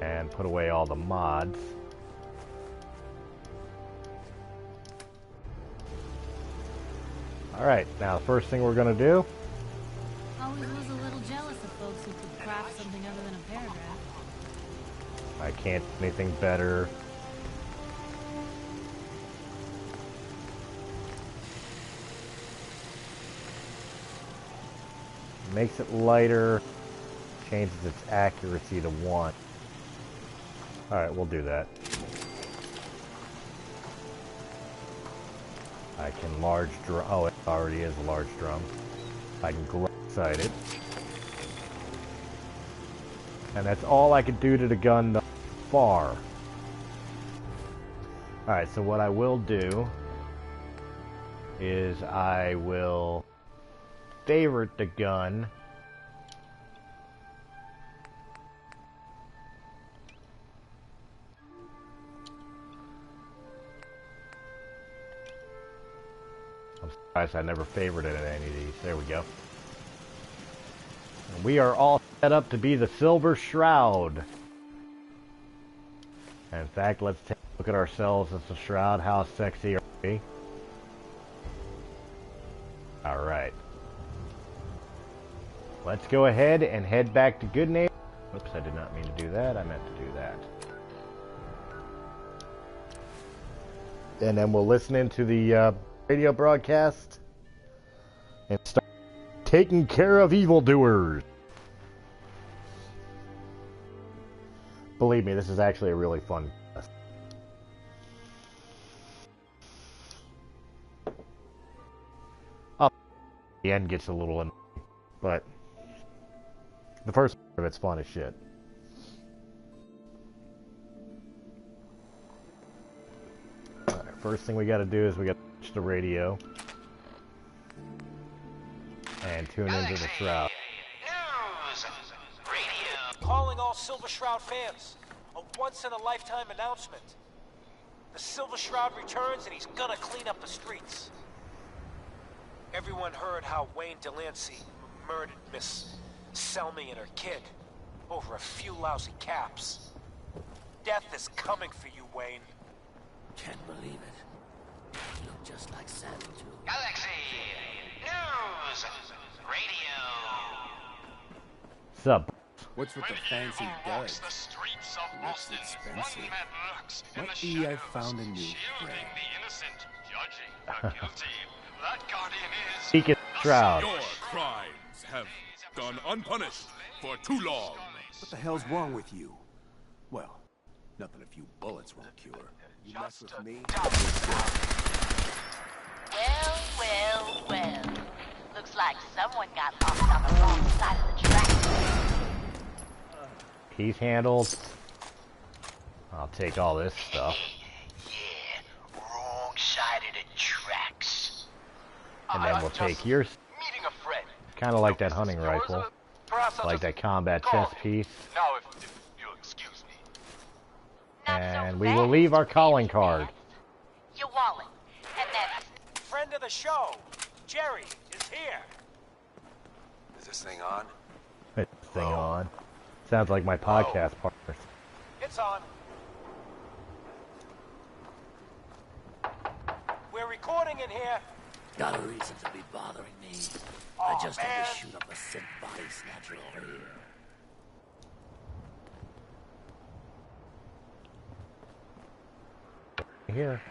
And put away all the mods. Alright, now the first thing we're going to do... Always was a little jealous of folks who could craft something other than a paragraph. I can't do anything better. Makes it lighter. Changes its accuracy to 1. Alright, we'll do that. I can large drum. Oh, it already is a large drum. I can glow sight it. And that's all I could do to the gun thus far. Alright, so what I will do is I will favorite the gun. I'm surprised I never favorited any of these. There we go. And we are all set up to be the Silver Shroud. In fact, let's take a look at ourselves as the Shroud. How sexy are we? Alright. Let's go ahead and head back to Goodneighbor. Oops, I did not mean to do that. I meant to do that. And then we'll listen into the radio broadcast and start taking care of evildoers. Believe me, this is actually a really fun quest. The end gets a little annoying, but the first part of it's fun as shit. Alright, first thing we gotta do is we gotta switch the radio and tune into the Shroud. News! Radio! Calling all Silver Shroud fans. A once-in-a-lifetime announcement. The Silver Shroud returns and he's gonna clean up the streets. Everyone heard how Wayne Delancey murdered Miss Selmy and her kid over a few lousy caps. Death is coming for you, Wayne. Can't believe it. You look just like Sam, too. Galaxy News Radio. Sup? What's with the fancy duds? Looks expensive. What be I found a new friend? Seek it, Shroud. Your crimes have gone unpunished for too long. What the hell's wrong with you? Well, nothing a few bullets won't cure. You mess with me? Well. Looks like someone got lost on the wrong side of the track. he's handled. I'll take all this stuff. Yeah, wrong side of the tracks. And then we'll take yours. Meeting a friend. Kind of like that hunting rifle. Like that combat chest piece. Now, if you'll excuse me. And we will leave our calling card. Your wallet. And that's... Friend of the show, Jerry, is here. Is this thing on? This thing on. Sounds like my podcast partners. It's on. We're recording in here. Got a reason to be bothering me. I just had to shoot up a synth body snatcher over here. Here.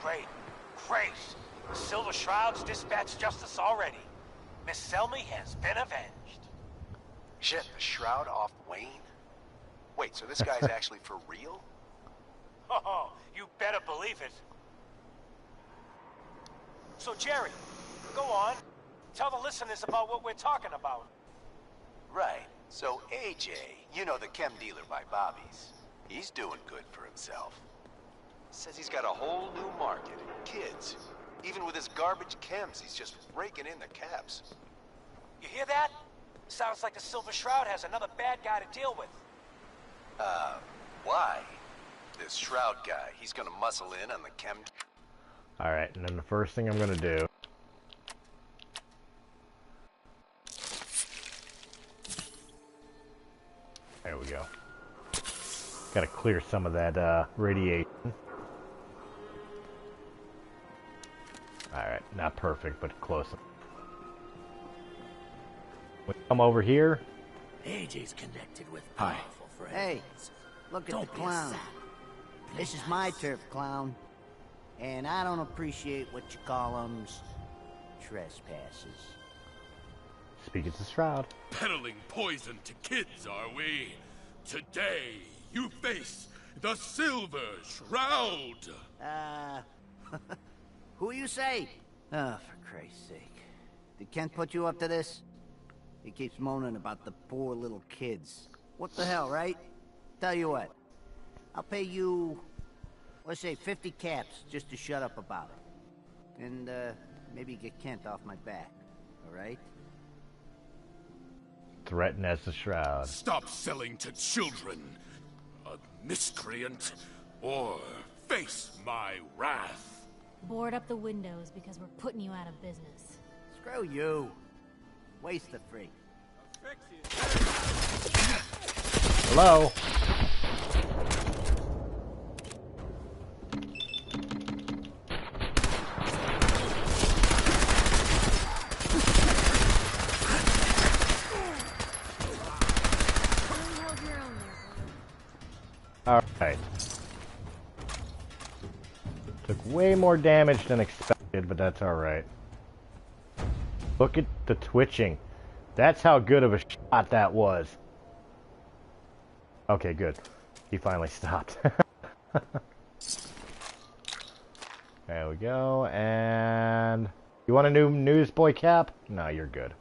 Great. Great. The Silver Shroud's dispatched justice already. Miss Selmy has been avenged. Shit, the Shroud off Wayne? Wait, so this guy's actually for real? Oh, you better believe it. So, Jerry, go on. Tell the listeners about what we're talking about. Right. So AJ, you know, the chem dealer by Bobby's, he's doing good for himself. Says he's got a whole new market. Kids. Even with his garbage chems, he's just raking in the cabs. You hear that? Sounds like the Silver Shroud has another bad guy to deal with. Why? This Shroud guy, he's gonna muscle in on the chem... Alright, and then the first thing I'm gonna do... There we go. Gotta clear some of that radiation. Alright, not perfect, but close. We come over here. AJ's connected with powerful friends. Hey, look at the clown. This is my turf, clown. And I don't appreciate what you call them trespasses. Speaking to Shroud. Peddling poison to kids, are we? Today, you face the Silver Shroud. Who you say? Oh, for Christ's sake. Did Kent put you up to this? He keeps moaning about the poor little kids. What the hell, right? Tell you what. I'll pay you, let's say 50 caps just to shut up about it. And, maybe get Kent off my back. Alright? Threaten as the Shroud. Stop selling to children, a miscreant, or face my wrath. Board up the windows because we're putting you out of business. Screw you. Waste the freak. Hello? Alright. Took way more damage than expected, but that's alright. Look at the twitching. That's how good of a shot that was. Okay, good. He finally stopped. There we go, and... You want a new newsboy cap? No, you're good.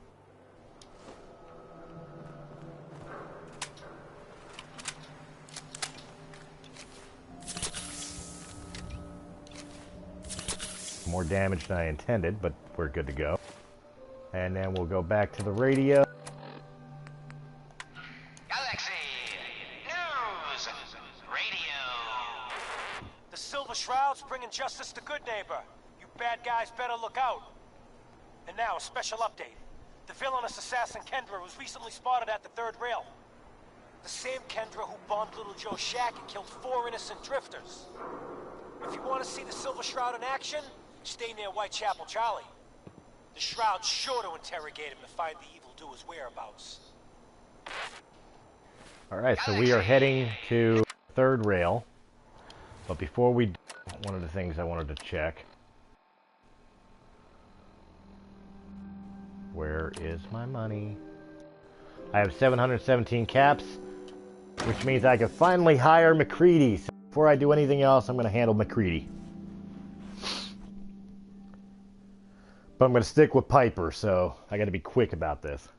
More damage than I intended, but we're good to go. And then we'll go back to the radio. Galaxy News Radio. The Silver Shroud's bringing justice to Goodneighbor. You bad guys better look out. And now, a special update. The villainous assassin Kendra was recently spotted at the third rail. The same Kendra who bombed Little Joe's shack and killed 4 innocent drifters. If you want to see the Silver Shroud in action, stay near Whitechapel Charlie. The Shroud's sure to interrogate him to find the evildoer's whereabouts. Alright, so we are heading to third rail. But before we do, one of the things I wanted to check. Where is my money? I have 717 caps, which means I can finally hire McCready. So before I do anything else, I'm going to handle McCready. But I'm going to stick with Piper, so I got to be quick about this.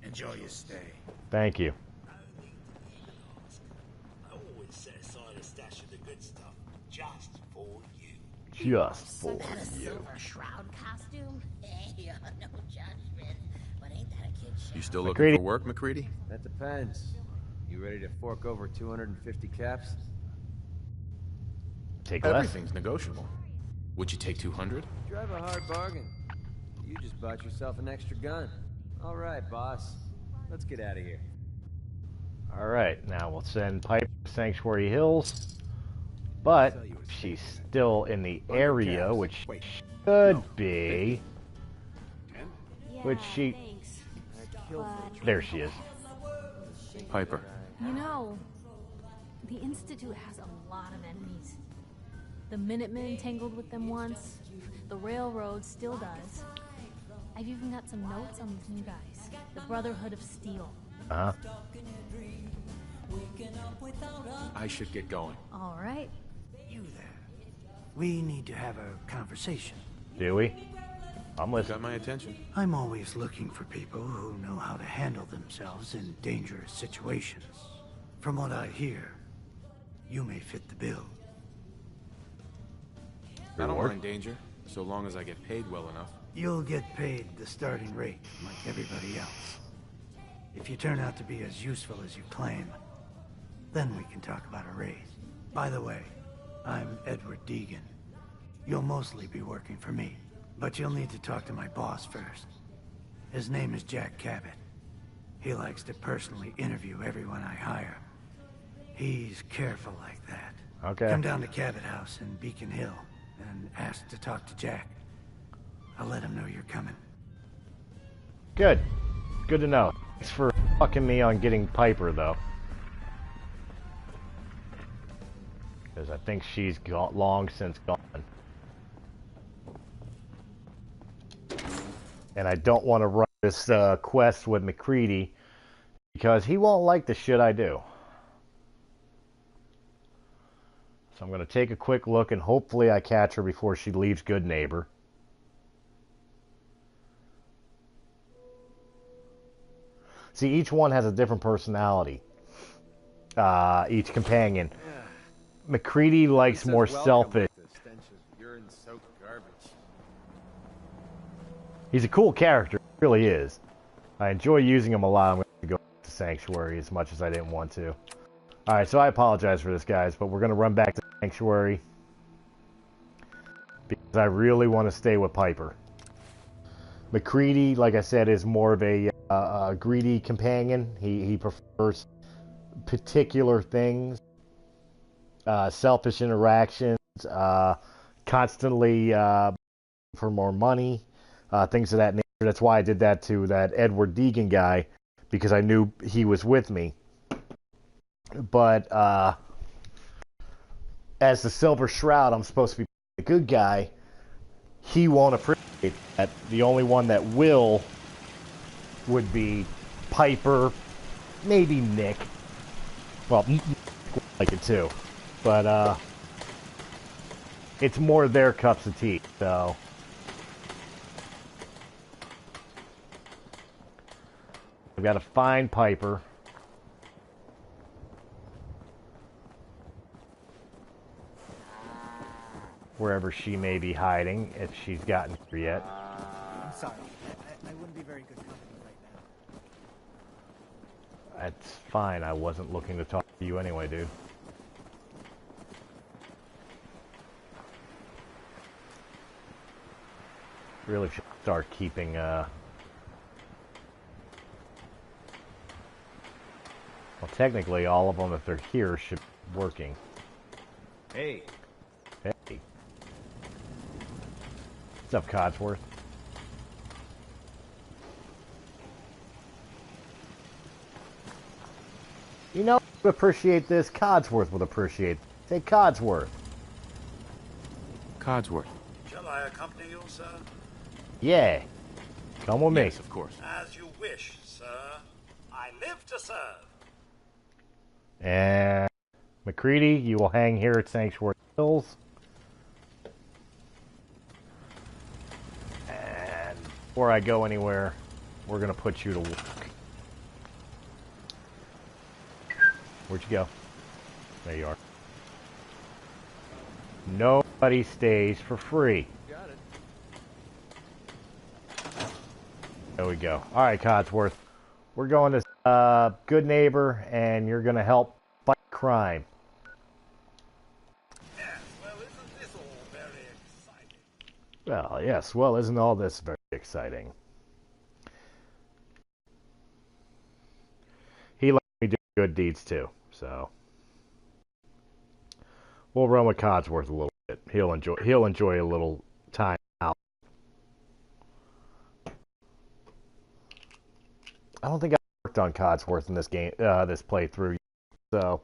Enjoy your stay. Thank you. I always set aside a stash of the good stuff just for you. Just for That a you. silver shroud costume? Hey, no judgment. But ain't that a kid show? You still McCready. looking for work, McCready? That depends. You ready to fork over 250 caps? Take less. Everything's negotiable. Would you take 200? Drive a hard bargain. You just bought yourself an extra gun. All right, boss. Let's get out of here. All right, now we'll send Piper to Sanctuary Hills, but she's still in the area, which should be. Which she. There she is. Piper. You know, the Institute has a lot of enemies. The Minutemen tangled with them once. The Railroad still does. I've even got some notes on these new guys. The Brotherhood of Steel. Uh-huh. I should get going. All right. You there. We need to have a conversation. Do we? I'm listening. Got my attention. I'm always looking for people who know how to handle themselves in dangerous situations. From what I hear, you may fit the bill. I don't mind danger, so long as I get paid well enough. You'll get paid the starting rate, like everybody else. If you turn out to be as useful as you claim, then we can talk about a raise. By the way, I'm Edward Deegan. You'll mostly be working for me, but you'll need to talk to my boss first. His name is Jack Cabot. He likes to personally interview everyone I hire. He's careful like that. Okay. Come down to Cabot House in Beacon Hill and ask to talk to Jack. I'll let him know you're coming. Good. Good to know. Thanks for fucking me on getting Piper, though. Because I think she's got long since gone. And I don't want to run this quest with McCready because he won't like the shit I do. So I'm going to take a quick look and hopefully I catch her before she leaves Goodneighbor. See, each one has a different personality. Each companion. McCready likes more selfish. He's a cool character, he really is. I enjoy using him a lot. I'm going to go to Sanctuary as much as I didn't want to. Alright, so I apologize for this, guys, but we're going to run back to Sanctuary. Because I really want to stay with Piper. McCready, like I said, is more of a greedy companion. He prefers particular things. Selfish interactions. Constantly for more money. Things of that nature. That's why I did that to that Edward Deegan guy. Because I knew he was with me. But as the Silver Shroud, I'm supposed to be a good guy. He won't appreciate that. The only one that will would be Piper, maybe Nick. Well, Nick would like it too. But it's more their cups of tea, so. I've got to find Piper. Wherever she may be hiding, if she's gotten here yet. I'm sorry. I wouldn't be very good company right now. That's fine. I wasn't looking to talk to you anyway, dude. Really should start keeping, well, technically, all of them, if they're here, should be working. Hey. Hey. What's up, Codsworth? You know, I would appreciate this. Codsworth would appreciate. Say Codsworth. Codsworth. Shall I accompany you, sir? Yeah. Come with me. Yes, of course. As you wish, sir. I live to serve. And McCready, you will hang here at Sanctuary Hills. And before I go anywhere, we're going to put you to work. Where'd you go? There you are. Nobody stays for free. Got it. There we go. Alright, Codsworth. We're going to Goodneighbor, and you're going to help fight crime. Well, yes. Well, isn't all this very exciting? He lets me do good deeds too, so we'll run with Codsworth a little bit. He'll enjoy a little time out. I don't think I worked on Codsworth in this game, this playthrough, so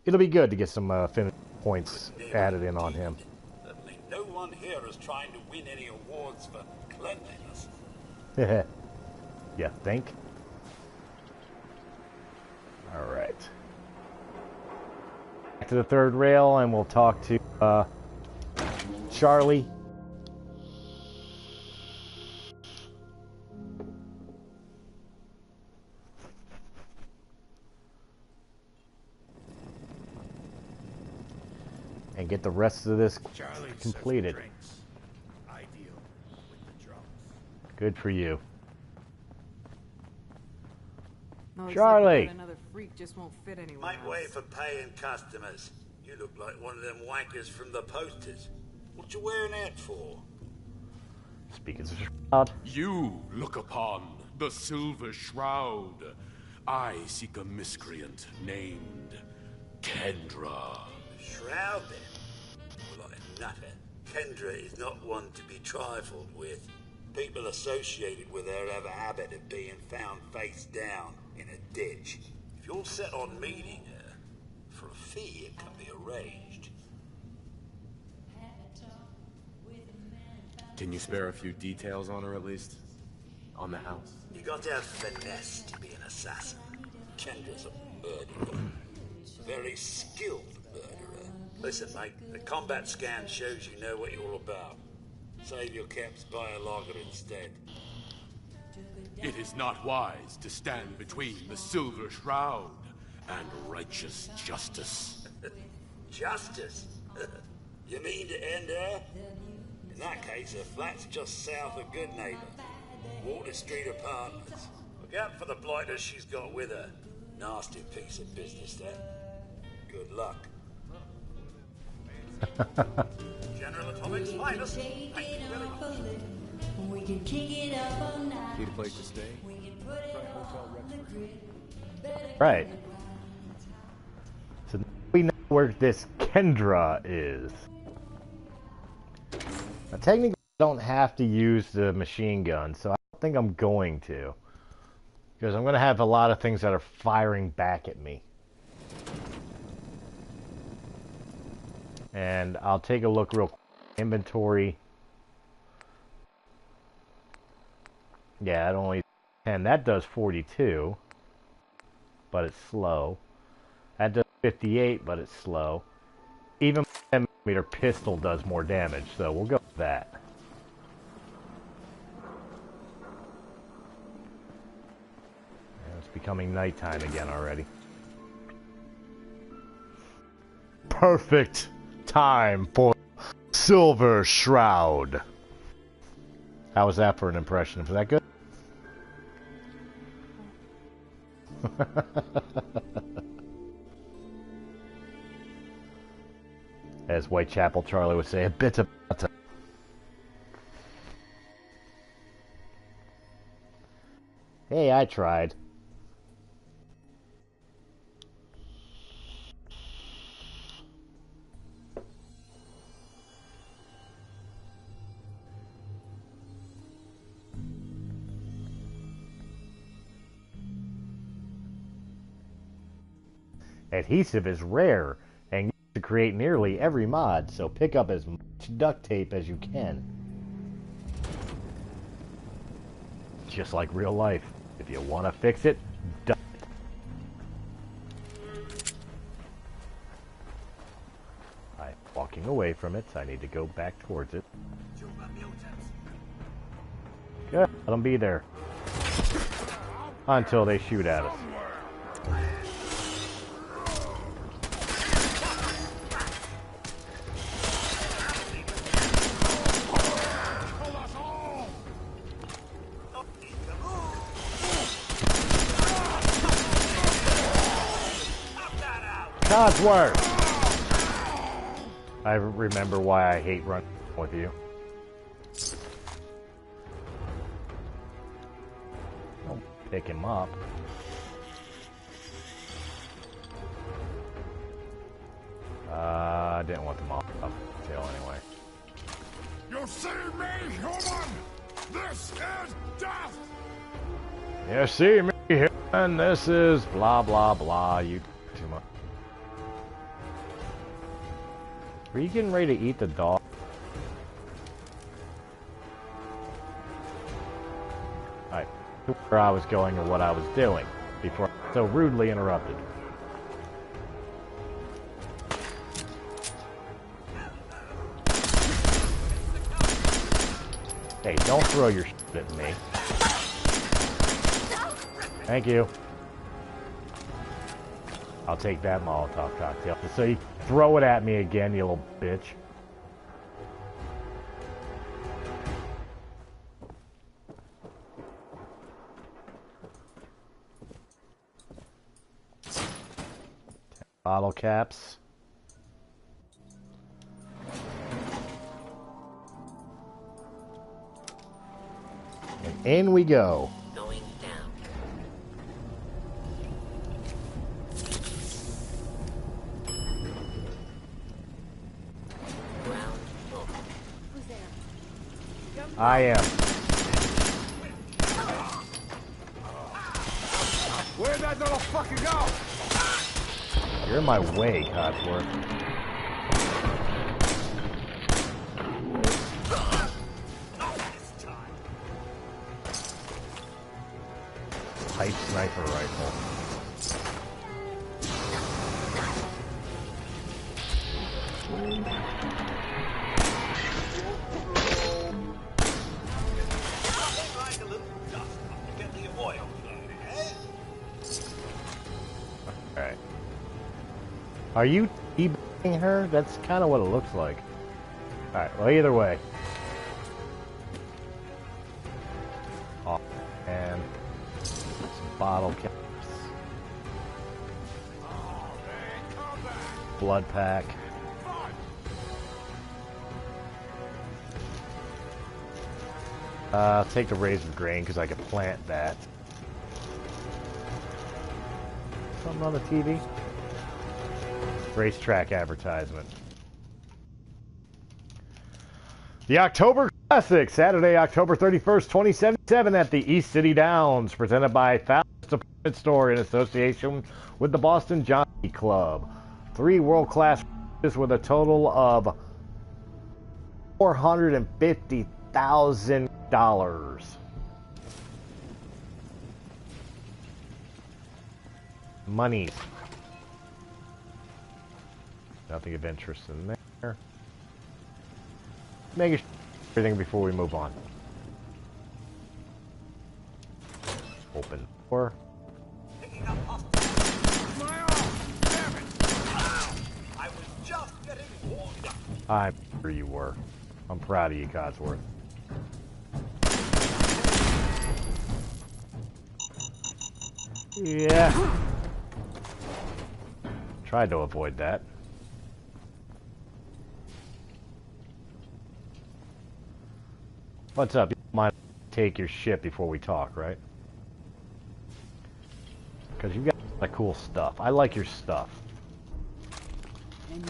it'll be good to get some finish points added in on him. Certainly no one here is trying to win any awards for cleanliness. You think? Alright. Back to the third rail, and we'll talk to Charlie. And get the rest of this completed. Ideal with the drums. Good for you. No, Charlie! Like another freak just won't fit anywhere Make else. way for paying customers. You look like one of them wankers from the posters. What you wearing out for? Speaking of Shroud. You look upon the Silver Shroud. I seek a miscreant named Kendra. Shroud, then? Well, like a nutter. Kendra is not one to be trifled with. People associated with her have a habit of being found face down in a ditch. If you're set on meeting her, for a fee it can be arranged. Can you spare a few details on her at least? On the house? You got to have finesse to be an assassin. Kendra's a murderer. Very skilled murderer. Listen, mate, the combat scan shows you know what you're about. Save your caps, buy a lager instead. It is not wise to stand between the Silver Shroud and righteous justice. Justice? You mean to end her? In that case, her flat's just south of Goodneighbor. Water Street Apartments. Look out for the blighters she's got with her. Nasty piece of business, that. Good luck. General Atomic's finest. Thank you very much. We can kick it up all night. Need a place to stay? We can put it all on the grid. Right. So we know where this Kendra is. Now, technically, I don't have to use the machine gun, so I don't think I'm going to. Because I'm going to have a lot of things that are firing back at me. And I'll take a look real quick. Inventory. Yeah, it only... And that does 42. But it's slow. That does 58, but it's slow. Even my 10mm pistol does more damage, so we'll go with that. And it's becoming nighttime again already. Perfect time for Silver Shroud. How was that for an impression? Was that good? As Whitechapel Charlie would say, a bit of butter. Hey, I tried. Adhesive is rare and used to create nearly every mod, so pick up as much duct tape as you can. Just like real life. If you want to fix it, do it. I'm walking away from it, so I need to go back towards it. Good, let them be there. Until they shoot at us. Codsworth! I remember why I hate running with you. Don't pick him up. I didn't want them all up tail anyway. You see me, human? This is death! You see me here, and this is blah blah blah. You too much. Are you getting ready to eat the dog? Alright, where I was going or what I was doing before I was so rudely interrupted. Hey, don't throw your shit at me. Thank you. I'll take that Molotov cocktail. So you throw it at me again, you little bitch. Bottle caps. And in we go. Going down. Ground floor. Who's there? I am. Where'd that little fucker go? You're in my way, Codsworth. Pipe sniper rifle. Alright. Are you debugging her? That's kind of what it looks like. Alright, well, either way. Oh, and some bottle caps. Blood pack. I'll take the razor grain because I can plant that. Something on the TV? Racetrack advertisement. The October Classic, Saturday, October 31st, 2077 at the East City Downs, presented by Fowler's Department Store in association with the Boston Jockey Club. 3 world-class races with a total of $450,000. Money. Nothing of interest in there. Make everything before we move on. Open door. I'm sure you were. I'm proud of you, Codsworth. Yeah. Tried to avoid that. What's up? You might take your shit before we talk, right? Because you got a lot of cool stuff. I like your stuff. And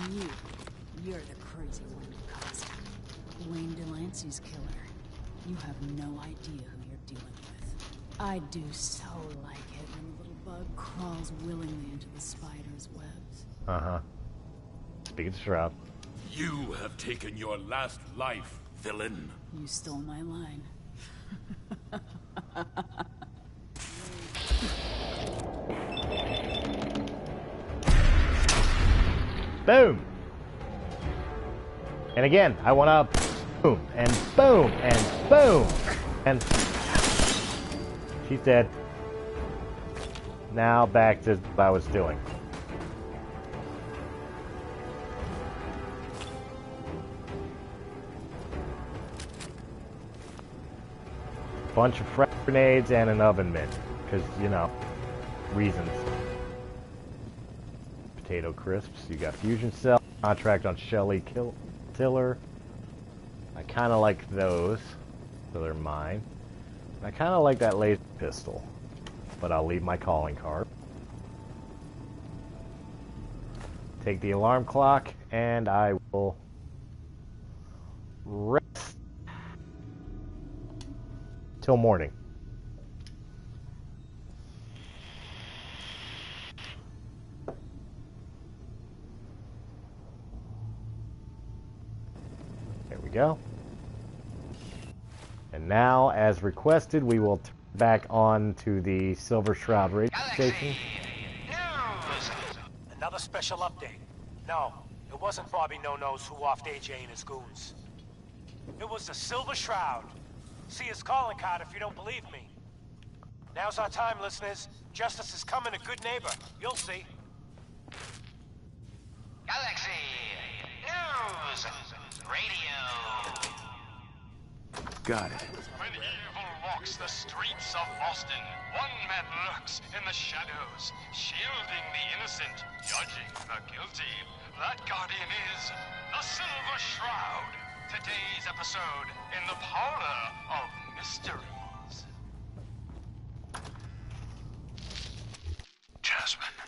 you're the crazy one, because Wayne Delancey's killer. You have no idea who you're dealing with. I do so like it when the little bug crawls willingly into the spider's webs. Uh-huh. Speaking of Shroud. You have taken your last life, villain. You stole my line. Boom! And again, I want to boom, and boom, and boom! And she's dead. Now back to what I was doing. Bunch of frag grenades and an oven mitt, because, you know, reasons. potato crisps. You got fusion cell, contract on Shelly Tiller. I kind of like those, so they're mine. I kind of like that laser pistol, but I'll leave my calling card. Take the alarm clock, and I will rest till morning. There we go. And now, as requested, we will turn back on to the Silver Shroud radio station. Another special update. No, it wasn't Bobby No-Nos who offed AJ and his goons. It was the Silver Shroud. See his calling card if you don't believe me. Now's our time, listeners. Justice is coming to Goodneighbor. You'll see. Galaxy News Radio. Got it. When evil walks the streets of Boston, one man lurks in the shadows, shielding the innocent, judging the guilty. That guardian is the Silver Shroud. Today's episode in the Parlor of Mysteries. Jasmine,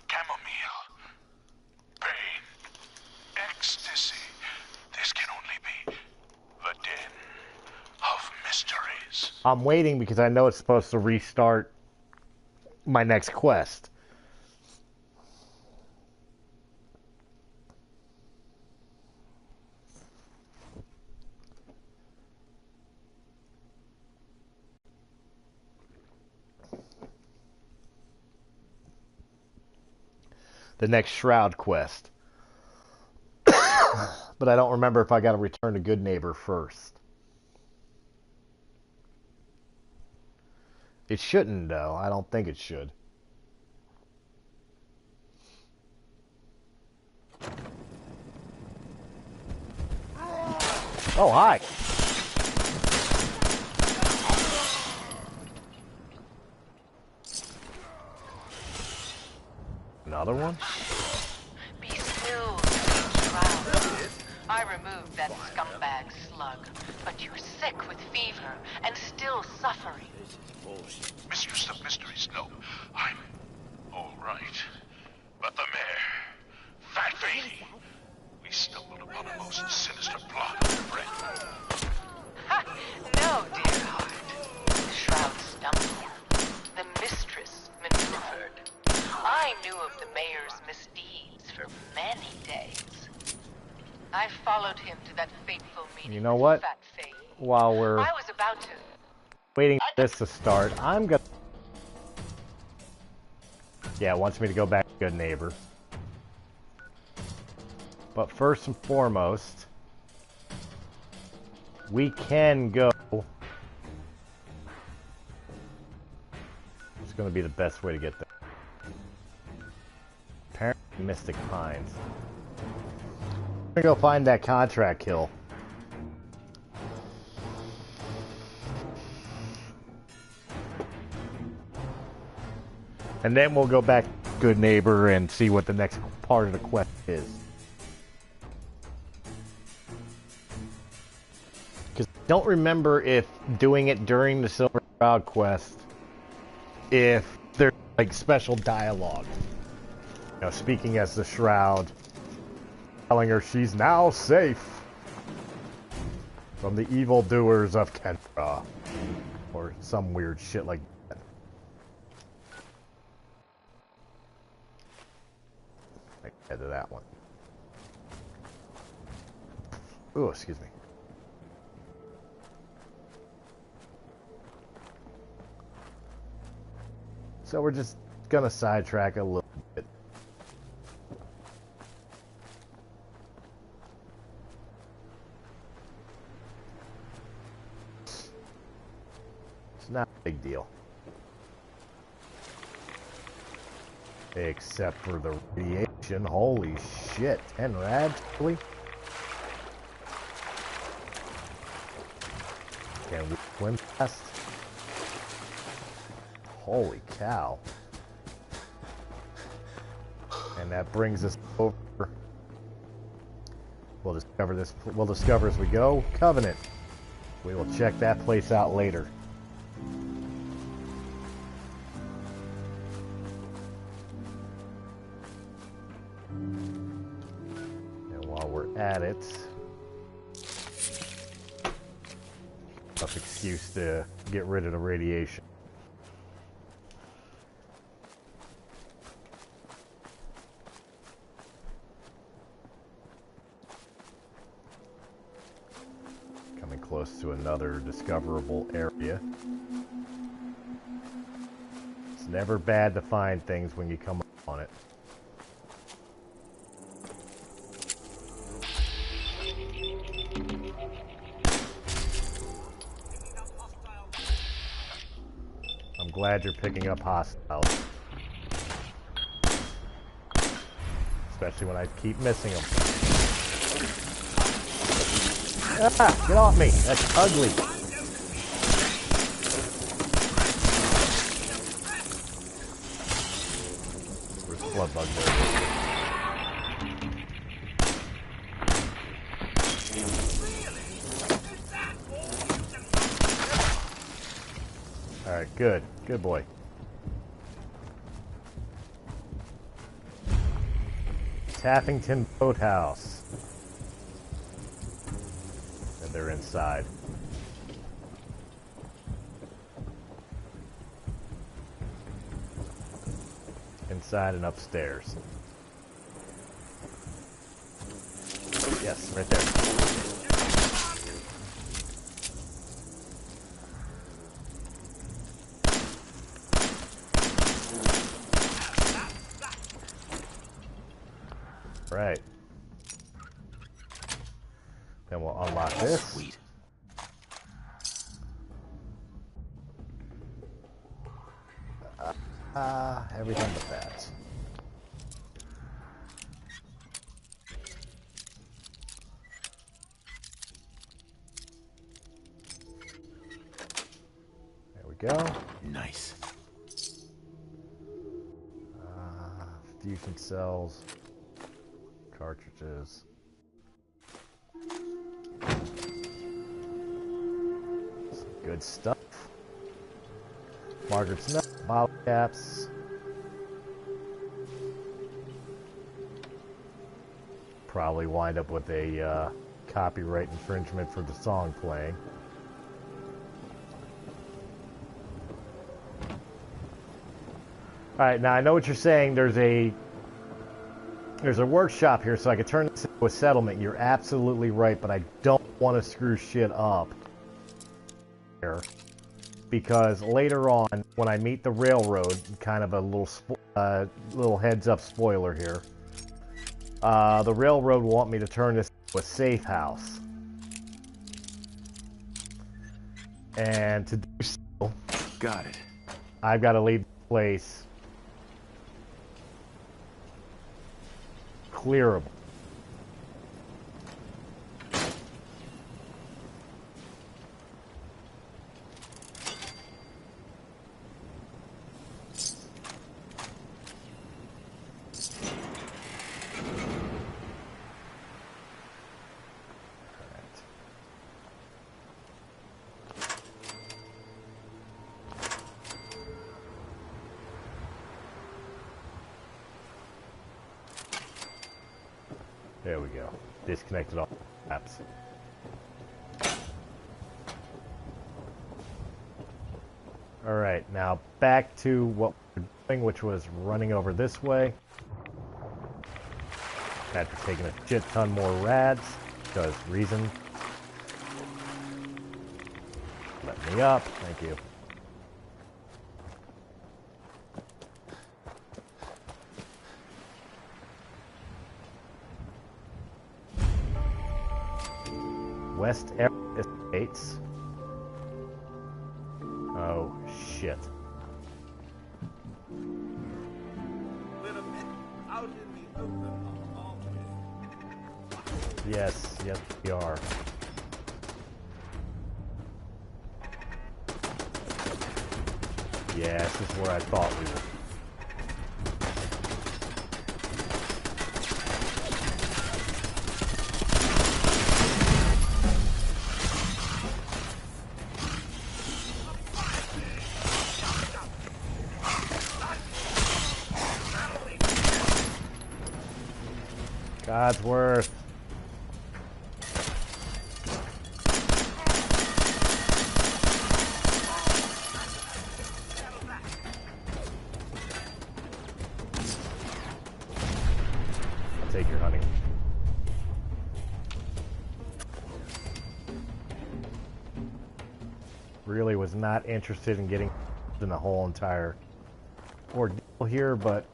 chamomile, pain, ecstasy. This can only be the den of mysteries. I'm waiting because I know it's supposed to restart my next quest. The next Shroud quest. But I don't remember if I got to return to Goodneighbor first. It shouldn't, though. I don't think it should. Oh, hi. Another one? Be still, Shroud. I removed that scumbag slug, but you're sick with fever and still suffering. Mistress of Mysteries, no. I'm all right. But the mayor, Fatface, we stumbled upon a most sinister plot, friend. Ha! No, dear heart. Shroud stumbled. The mistress maneuvered. I knew of the mayor's misdeeds for many days. I followed him to that fateful meeting. You know what? While we're I was about to. waiting for this to start, I'm gonna... Yeah, it wants me to go back to Goodneighbor. But first and foremost, we can go... It's gonna be the best way to get there. Apparently Mystic Pines. I'm gonna go find that contract kill. And then we'll go back to Goodneighbor and see what the next part of the quest is. Because I don't remember if doing it during the Silver Shroud quest, if there's like special dialogue. You know, speaking as the Shroud, telling her she's now safe from the evildoers of Kendra. Or some weird shit like that. Head to that one. Oh, excuse me. So we're just gonna sidetrack a little bit. It's not a big deal. Except for the radiation. Holy shit. 10 rads, really? Can we swim fast? Holy cow. And that brings us over. We'll discover as we go. Covenant. We will check that place out later. And while we're at it, enough excuse to get rid of the radiation. Close to another discoverable area. It's never bad to find things when you come on it. I'm glad you're picking up hostiles. Especially when I keep missing them. Ah, get off me! That's ugly! Where's the blood bug there? Alright, good. Good boy. Tappington Boathouse. They're inside. Inside and upstairs. Yes, right there. Right. Then we'll unlock this. Sweet. Everything but that. There we go. Nice. Fusion cells. Cartridges. Some good stuff. Margaret's nut, bottle caps. Probably wind up with a copyright infringement for the song playing. Alright, now I know what you're saying. There's a workshop here, so I could turn this into a settlement. You're absolutely right, but I don't want to screw shit up here. Because later on, when I meet the railroad, kind of a little heads up spoiler here, the railroad will want me to turn this into a safe house. And to do so, got it. I've got to leave the place clearable. There we go. Disconnected all apps. Alright, now back to what we're doing, which was running over this way. After taking a shit ton more rads, because reason. Let me up, thank you. West Estates. Oh, shit. We're a bit out in the open, aren't we? Yes, yes, we are. Yeah, this is where I thought we were. Godsworth. I'll take your honey. Really was not interested in getting in the whole entire ordeal here, but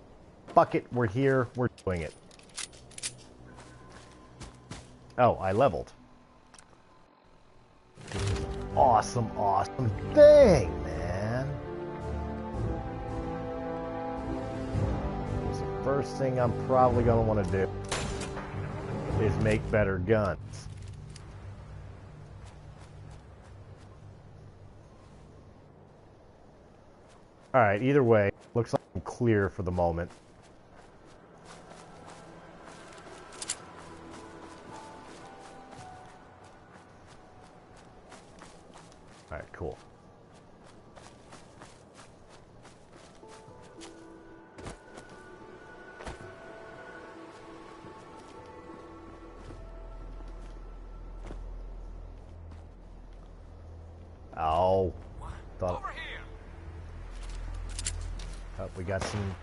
fuck it, we're here, we're doing it. Oh, I leveled. Awesome, awesome thing, man. So the first thing I'm probably going to want to do is make better guns. Alright, either way, looks like I'm clear for the moment. Alright, cool. Oh, thought. Oh, we got some.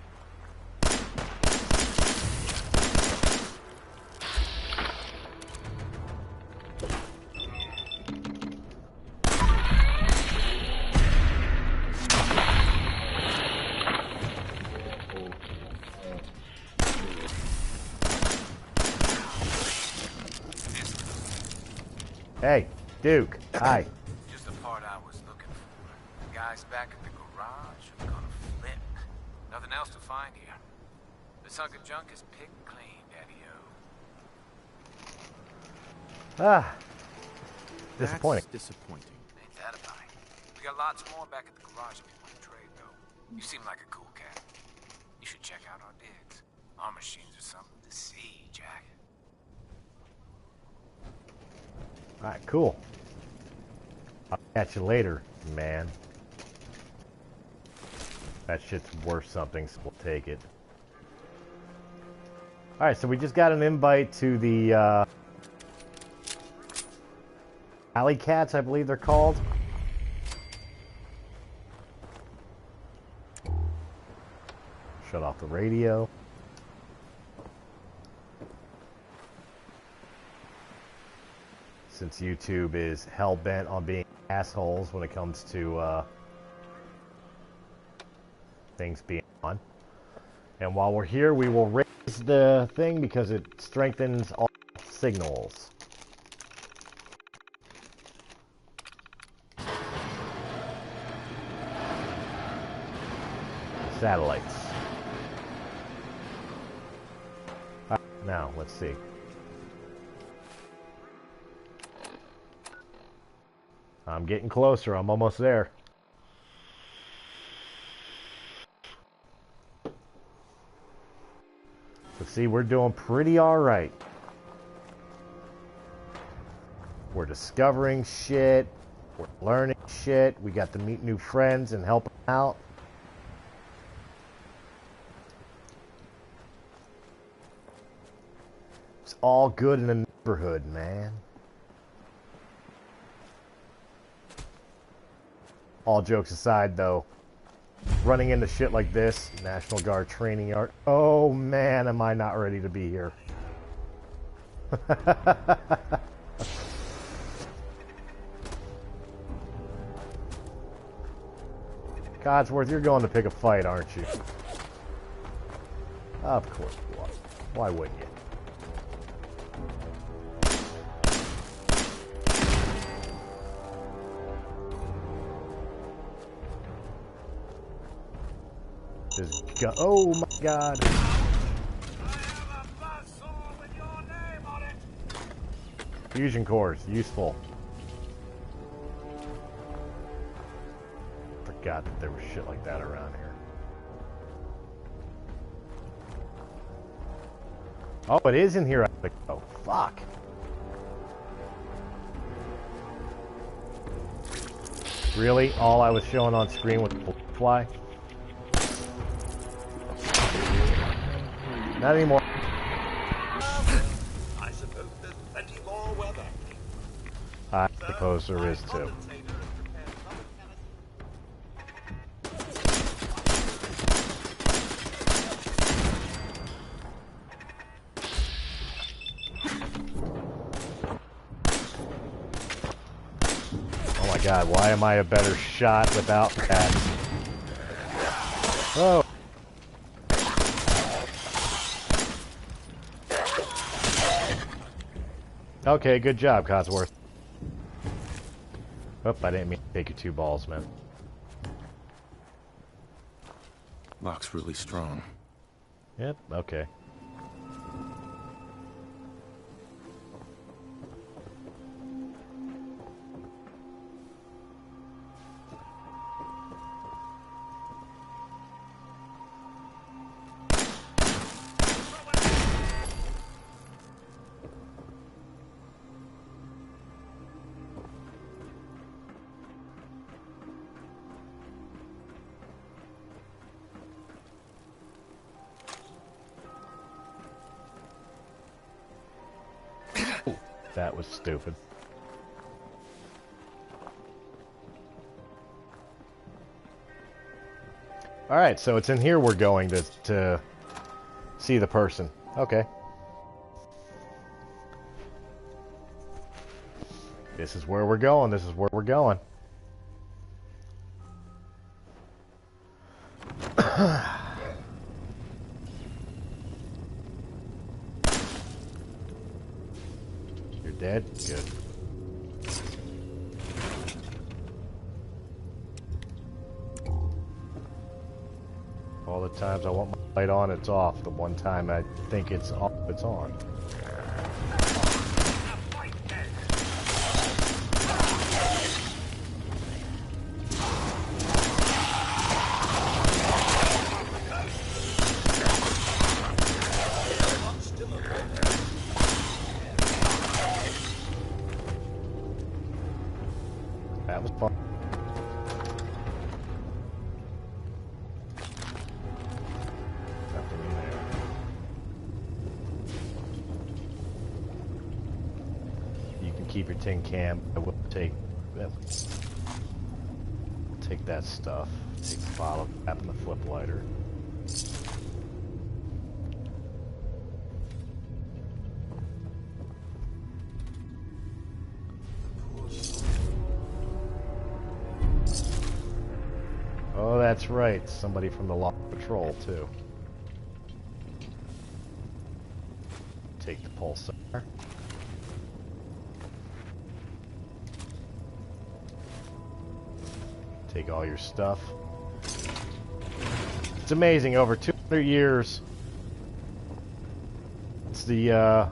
Hey, Duke. Hi. Just the part I was looking for. The guys back at the garage are gonna flip. Nothing else to find here. This hunk of junk is picked clean, Daddy-o. Ah. Disappointing. That's disappointing. Ain't that about it? We got lots more back at the garage if you want to trade, though. You seem like a cool cat. You should check out our digs. Our machines are something to see, Jack. Alright, cool. I'll catch you later, man. That shit's worth something, so we'll take it. Alright, so we just got an invite to the, Alley Cats, I believe they're called. Shut off the radio. Since YouTube is hell-bent on being assholes when it comes to things being on. And while we're here, we will raise the thing because it strengthens all signals. Satellites. Now, let's see. I'm getting closer. I'm almost there. So see, we're doing pretty alright. We're discovering shit. We're learning shit. We got to meet new friends and help them out. It's all good in the neighborhood, man. All jokes aside, though, running into shit like this, National Guard training yard, oh man, am I not ready to be here. Codsworth, you're going to pick a fight, aren't you? Of course you are. Why wouldn't you? Just go. Oh my god. Fusion cores, useful. Forgot that there was shit like that around here. Oh, it is in here. Oh, fuck. Really? All I was showing on screen was the fly? Not anymore. I suppose there's plenty more weather. I suppose there is too. Oh my god, why am I a better shot without that? Oh. Okay, good job, Codsworth. Oh, I didn't mean to take your 2 balls, man. Lock's really strong. Yep, okay. That was stupid. Alright, so it's in here we're going to see the person. Okay. This is where we're going. This is where we're going. You're dead? Good. All the times I want my light on, it's off. The one time I think it's off, it's on. That was fun. Nothing in there. You can keep your tin can. I will take that stuff. Take the bottle cap and the flip lighter. Oh, that's right. Somebody from the Law Patrol, too. Take the pulsar. Take all your stuff. It's amazing, over 200 years. It's the,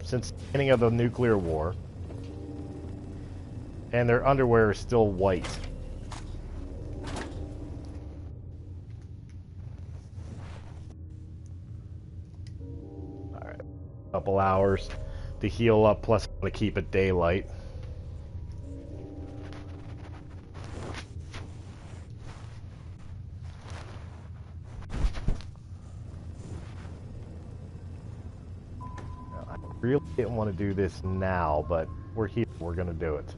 since the beginning of the nuclear war. And their underwear is still white. Couple hours to heal up, plus I'm going to keep it daylight. Now, I really didn't want to do this now, but we're here. We're going to do it.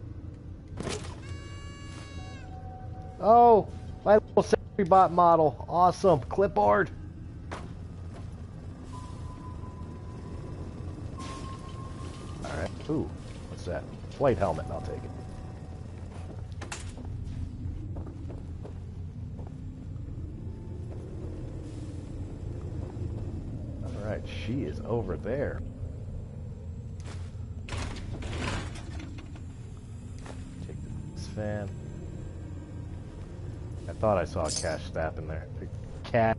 Oh, my little sentry bot model. Awesome. Clipboard. Alright, ooh, what's that? Flight helmet, I'll take it. Alright, she is over there. Take this fan. I thought I saw a cash stab in there. Cash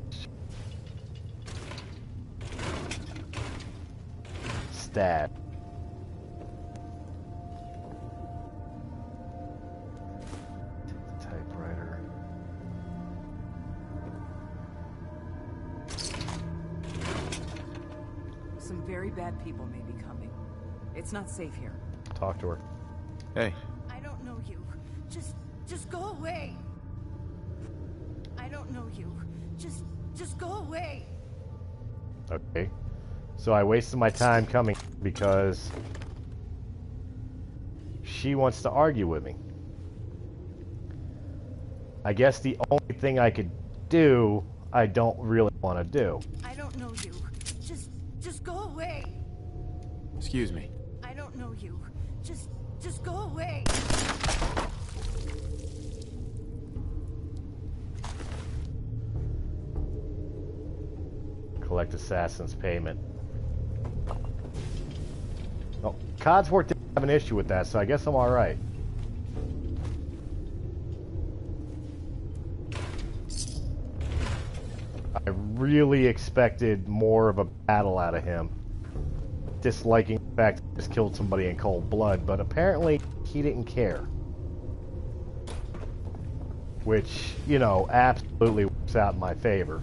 stab. Some very bad people may be coming. It's not safe here. Talk to her. Hey. I don't know you. Just go away. I don't know you. Just go away. Okay. So I wasted my time coming because she wants to argue with me. I guess the only thing I could do, I don't really want to do. I don't know you. Just go away. Excuse me. I don't know you. Just go away. Collect assassin's payment. Oh, Codsworth didn't have an issue with that, so I guess I'm alright. I really expected more of a battle out of him. Disliking the fact that he just killed somebody in cold blood, but apparently he didn't care. Which, you know, absolutely works out in my favor.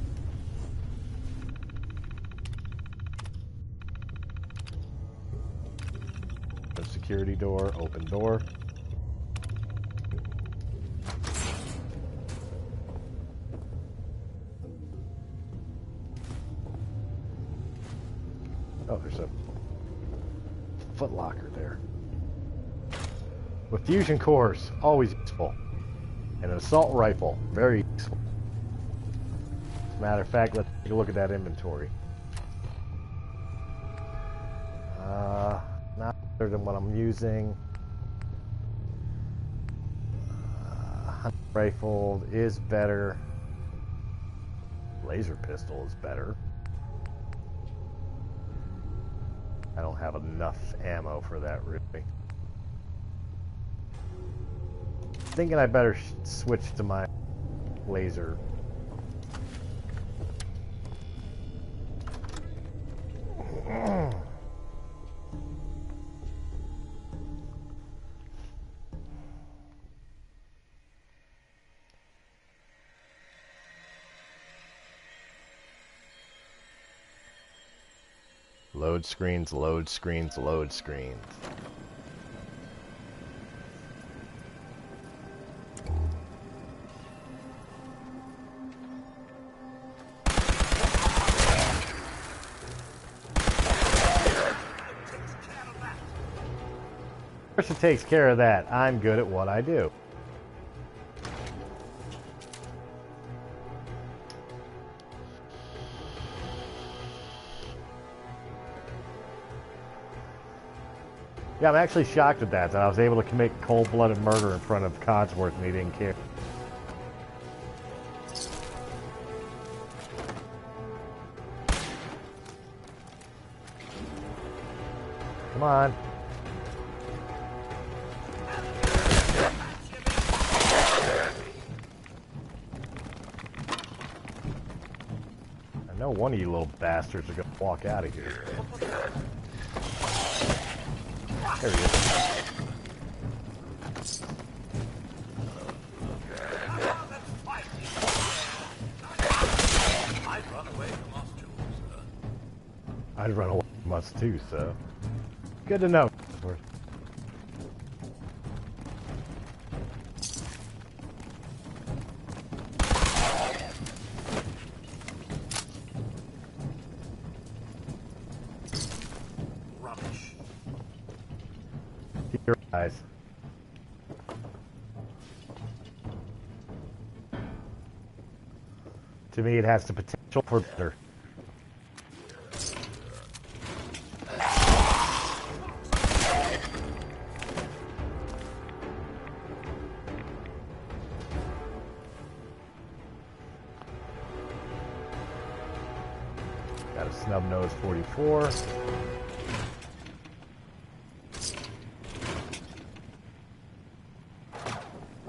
Security door, open door. Oh, there's a foot locker there. With fusion cores, always useful. And an assault rifle, very useful. As a matter of fact, let's take a look at that inventory. Not better than what I'm using. Hunting rifle is better. Laser pistol is better. I don't have enough ammo for that, really. Thinking I better switch to my laser. Load screens, load screens, load screens. First it takes care of that. I'm good at what I do. Yeah, I'm actually shocked at that I was able to commit cold-blooded murder in front of Codsworth and he didn't care. Come on. I know one of you little bastards are going to walk out of here. There he is. I'd run away from us too, so. Good to know. Keep your eyes. To me, it has the potential for better. Got a snub nose 44.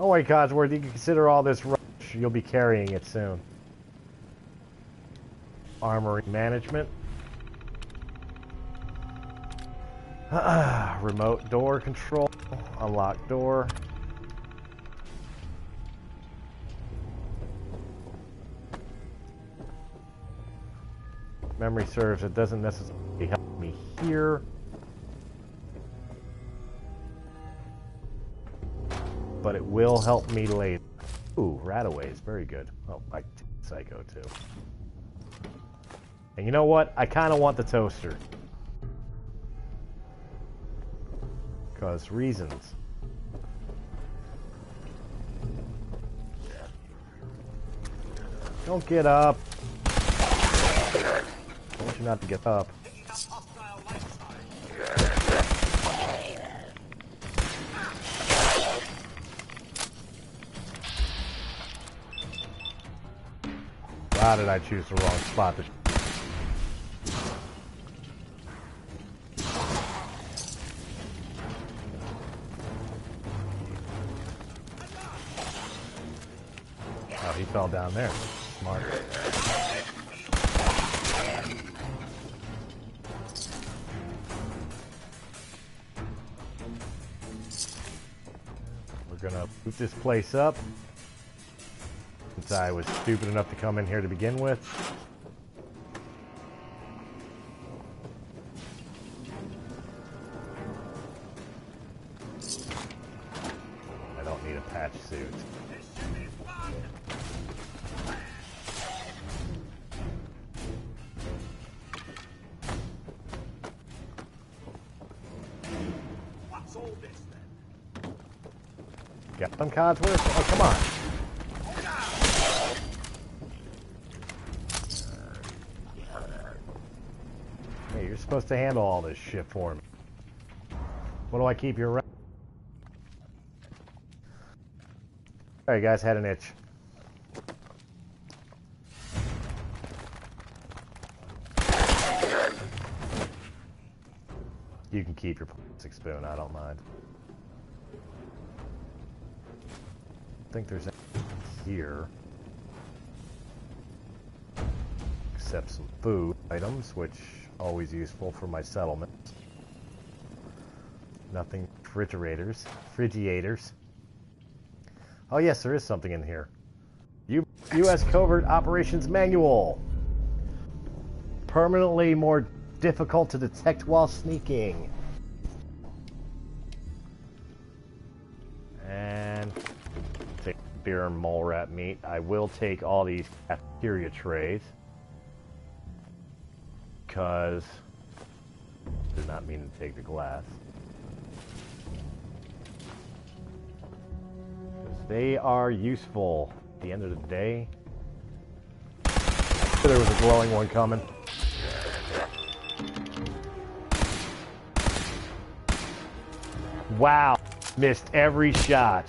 Oh wait, Codsworth, you can consider all this rush. You'll be carrying it soon. Armory management. Remote door control. Unlock door. Memory serves, it doesn't necessarily help me here. But it will help me later. Ooh, Rataways, very good. Oh, I take Psycho too. And you know what? I kind of want the toaster. Because reasons. Don't get up. I want you not to get up. Why did I choose the wrong spot to... Oh, he fell down there. Smart. We're gonna boot this place up. Since I was stupid enough to come in here to begin with. I don't need a patch suit. What's all this then? Got them, Codsworth? Oh, come on. Hey, you're supposed to handle all this shit for me. What do I keep you around? Alright, guys, had an itch. You can keep your plastic spoon, I don't mind. I think there's anything here. Except some food items, which always useful for my settlements. Nothing refrigerators. Oh yes, there is something in here. U.S. Covert Operations Manual. Permanently more difficult to detect while sneaking. And take beer and mole rat meat. I will take all these cafeteria trays. Because did not mean to take the glass. Because they are useful at the end of the day. There was a glowing one coming. Wow, missed every shot.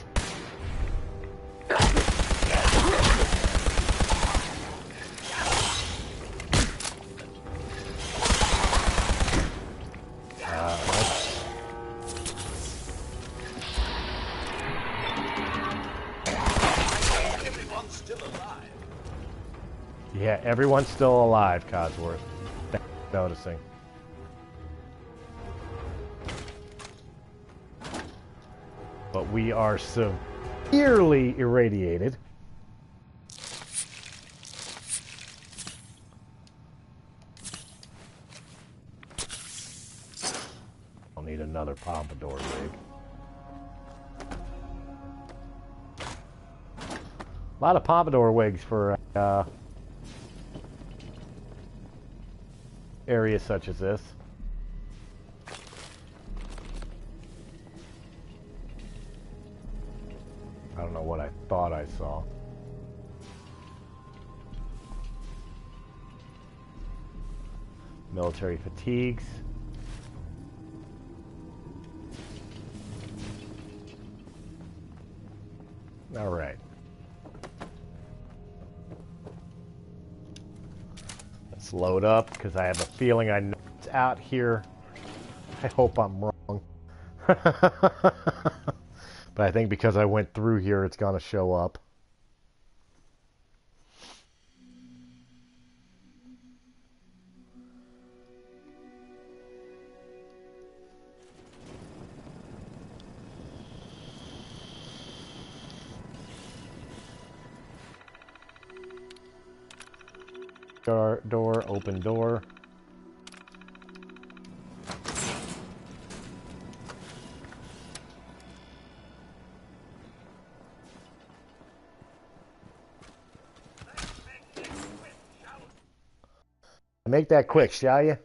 Everyone's still alive. Yeah, everyone's still alive, Codsworth. Thanks for noticing. But we are severely irradiated. I'll need another pompadour rig. A lot of pompadour wigs for areas such as this. I don't know what I thought I saw. Military fatigues. All right. Let's load up because I have a feeling I know it's out here. I hope I'm wrong. But I think because I went through here, it's going to show up. Door, open door. Make that quick, shall you?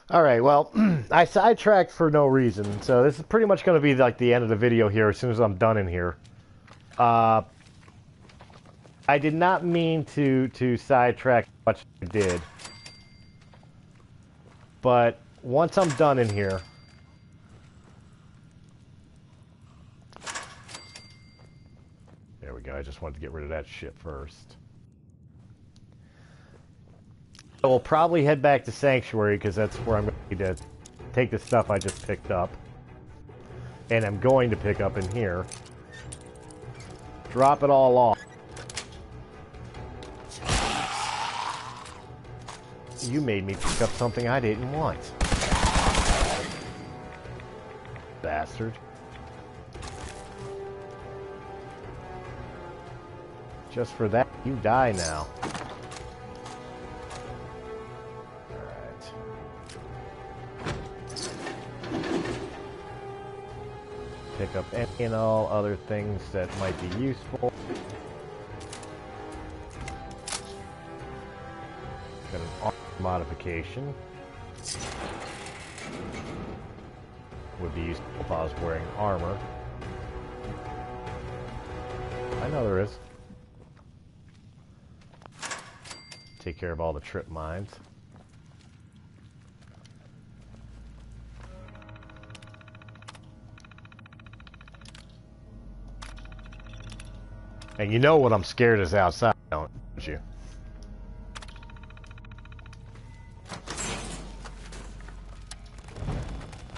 Alright, well, I sidetracked for no reason, so this is pretty much going to be like the end of the video here as soon as I'm done in here. I did not mean to sidetrack much I did. But once I'm done in here... There we go, I just wanted to get rid of that shit first. I will probably head back to Sanctuary because that's where I'm going to take the stuff I just picked up. And I'm going to pick up in here. Drop it all off. You made me pick up something I didn't want. Bastard. Just for that, you die now. Pick up any and all other things that might be useful. Got an armor modification. Would be useful if I was wearing armor. I know there is. Take care of all the trip mines. And you know what I'm scared is outside, don't you?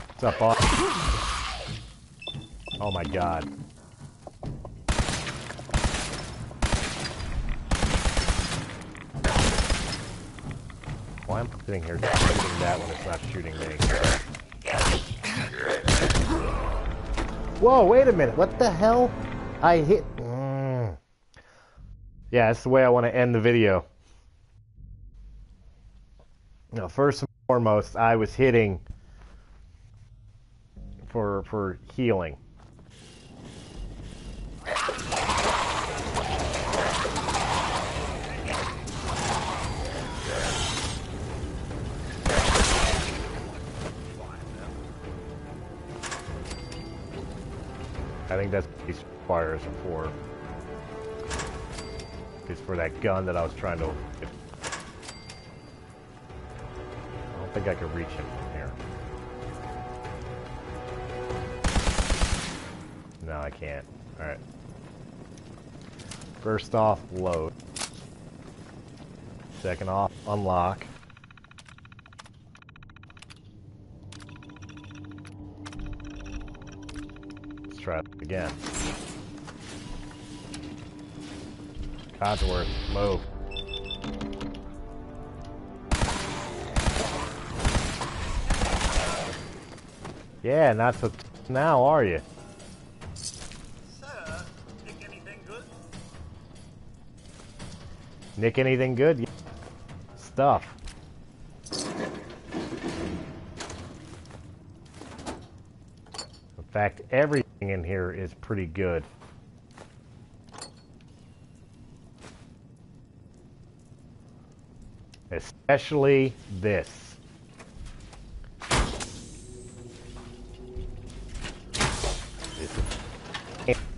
What's up, boss? Oh my god. Why am I sitting here shooting that when it's not shooting me? Whoa, wait a minute. What the hell? I hit... Yeah, that's the way I want to end the video. Now, first and foremost, I was hitting for healing. I think that's what these fires are for. It's for that gun that I was trying to... I don't think I could reach him from here. No, I can't. Alright. First off, load. Second off, unlock. Let's try it again. Codsworth, move. Yeah, not so now, are you? Sir, nick anything good? Nick anything good? Yeah. Stuff. In fact, everything in here is pretty good. Especially this.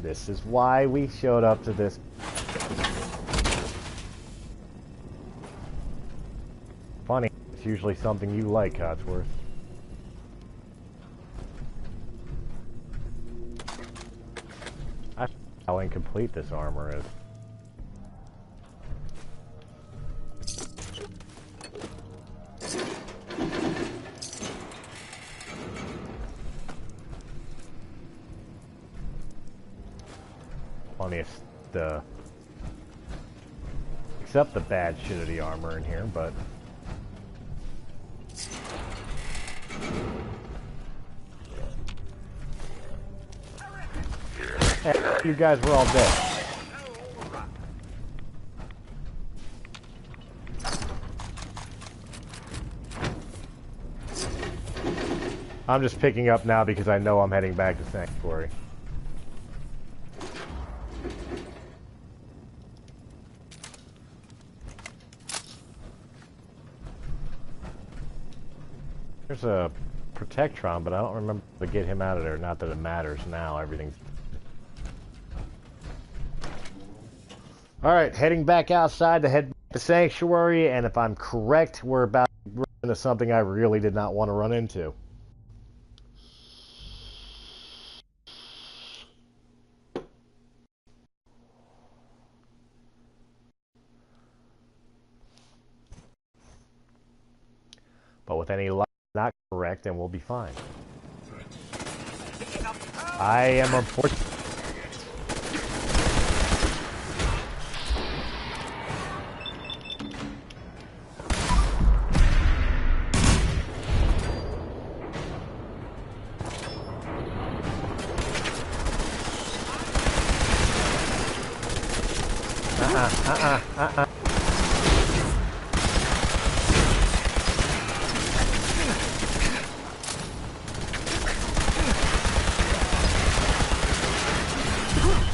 This is why we showed up to this. Funny, it's usually something you like, Codsworth. I don't know how incomplete this armor is. Funniest, except the bad shit of the armor in here, but hey, you guys were all dead. I'm just picking up now because I know I'm heading back to Sanctuary. There's a Protectron, but I don't remember to get him out of there. Not that it matters now. Everything's... Alright, heading back outside to head back to Sanctuary, and if I'm correct, we're about to run into something I really did not want to run into. But with any luck, not correct, and we'll be fine. I am unfortunate.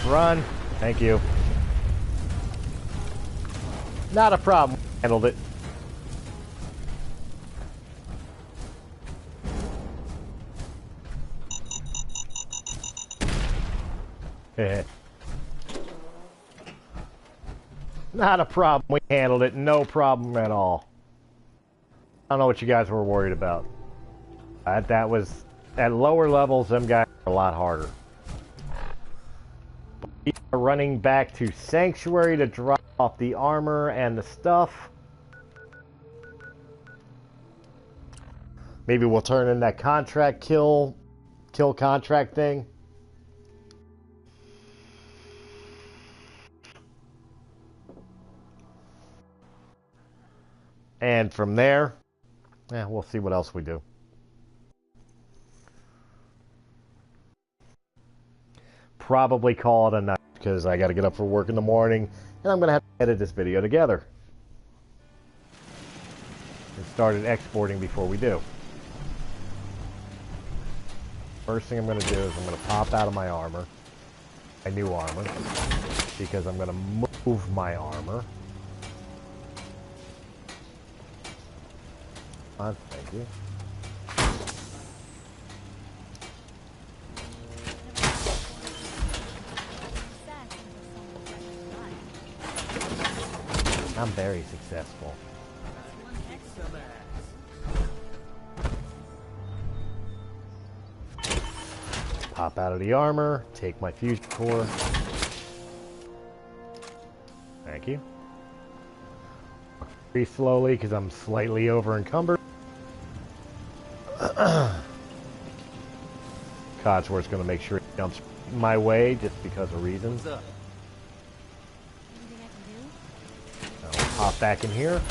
Run. Thank you. Not a problem. Handled it. Not a problem. We handled it. No problem at all. I don't know what you guys were worried about. That was... At lower levels, them guys are a lot harder. We are running back to Sanctuary to drop off the armor and the stuff. Maybe we'll turn in that contract kill contract thing. And from there, we'll see what else we do. Probably call it a night because I got to get up for work in the morning and I'm going to have to edit this video together. And started exporting before we do. First thing I'm going to do is I'm going to pop out of my armor. My new armor. Because I'm going to move my armor. Thank you. I'm very successful. Pop out of the armor, take my fusion core. Thank you. Pretty slowly because I'm slightly over encumbered. Codsworth's going to make sure it jumps my way just because of reasons. I'll pop back in here.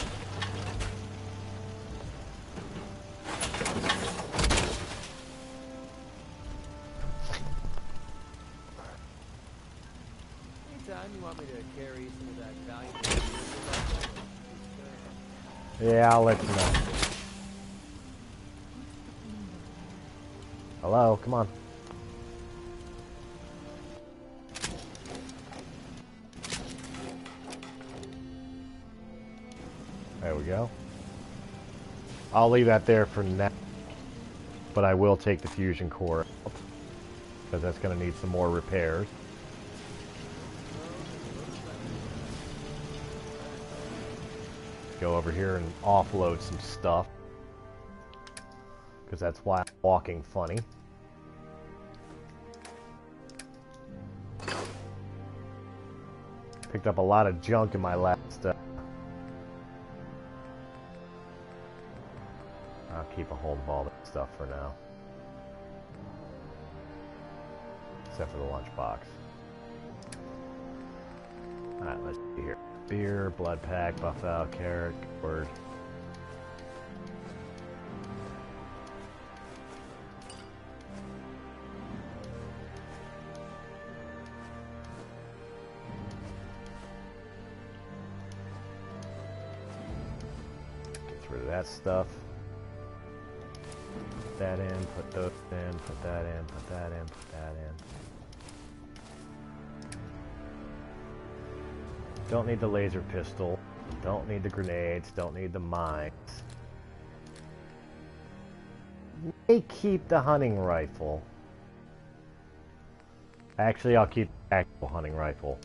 Anytime you want me to carry some of that valuable... Yeah, I'll let you know. Hello, come on. There we go. I'll leave that there for now, but I will take the fusion core out, because that's going to need some more repairs. Go over here and offload some stuff, because that's why I'm walking funny. Picked up a lot of junk in my last I'll keep a hold of all that stuff for now. Except for the lunchbox. Alright, let's see here. Beer, blood pack, buff out, carrot, word. Get rid of that stuff. Put that in, put those in, put that in, put that in, put that in. Don't need the laser pistol. Don't need the grenades. Don't need the mines. may keep the hunting rifle. Actually, I'll keep the actual hunting rifle.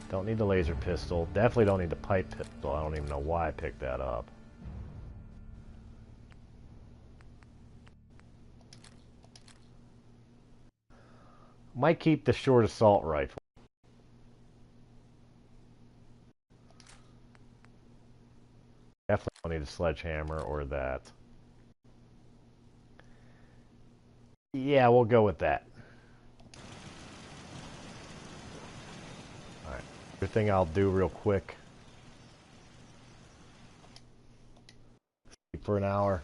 Don't need the laser pistol. Definitely don't need the pipe pistol. I don't even know why I picked that up. Might keep the short assault rifle. Definitely don't need a sledgehammer or that. Yeah, we'll go with that. Alright. Good thing I'll do real quick. Sleep for an hour.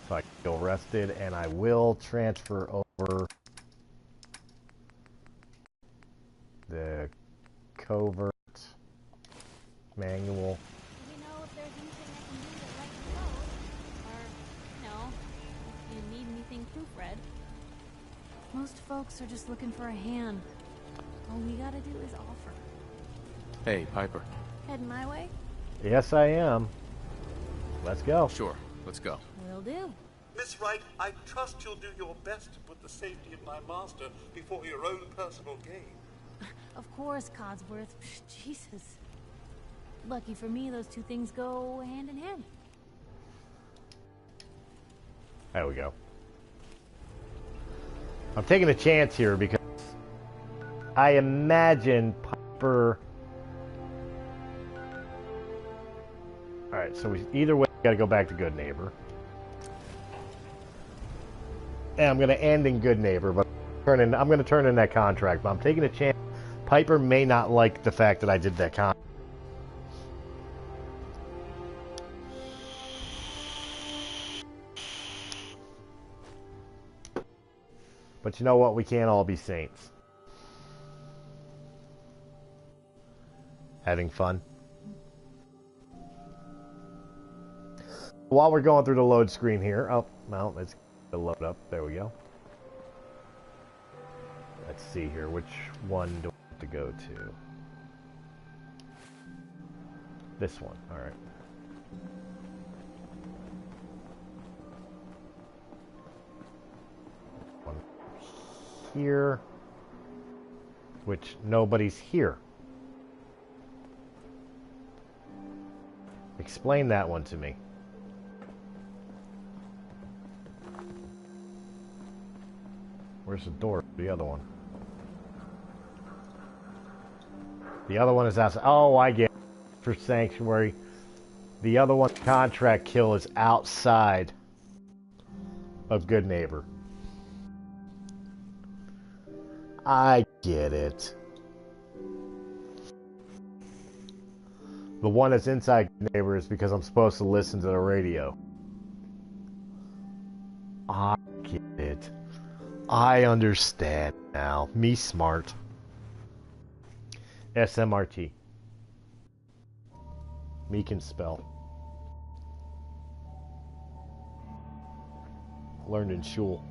So I can feel rested, and I will transfer over the covert manual. Do you know if there's anything I can do to lighten the load? Or, you know, if you need anything proofread? Most folks are just looking for a hand. All we gotta do is offer. Hey, Piper. Heading my way? Yes, I am. Let's go. Sure, let's go. Will do. Miss Wright, I trust you'll do your best to put the safety of my master before your own personal gain. Of course, Codsworth. Jesus. Lucky for me, those two things go hand in hand. There we go. I'm taking a chance here because I imagine Piper... Alright, so either way, we gotta go back to Goodneighbor. And I'm gonna end in Goodneighbor, but I'm gonna turn in that contract, but I'm taking a chance. Piper may not like the fact that I did that contract. But you know what? We can't all be saints. Having fun. While we're going through the load screen here. Oh, well, let's load up. There we go. Let's see here. Which one do I have to go to? This one. All right. One here. Which nobody's here. Explain that one to me. Where's the door? The other one. The other one is outside. Oh, I get it. For Sanctuary. The other one, contract kill, is outside of Goodneighbor. I get it. The one that's inside Goodneighbor is because I'm supposed to listen to the radio. I get it. I understand now. Me smart. SMRT. Me can spell. Learned in shul.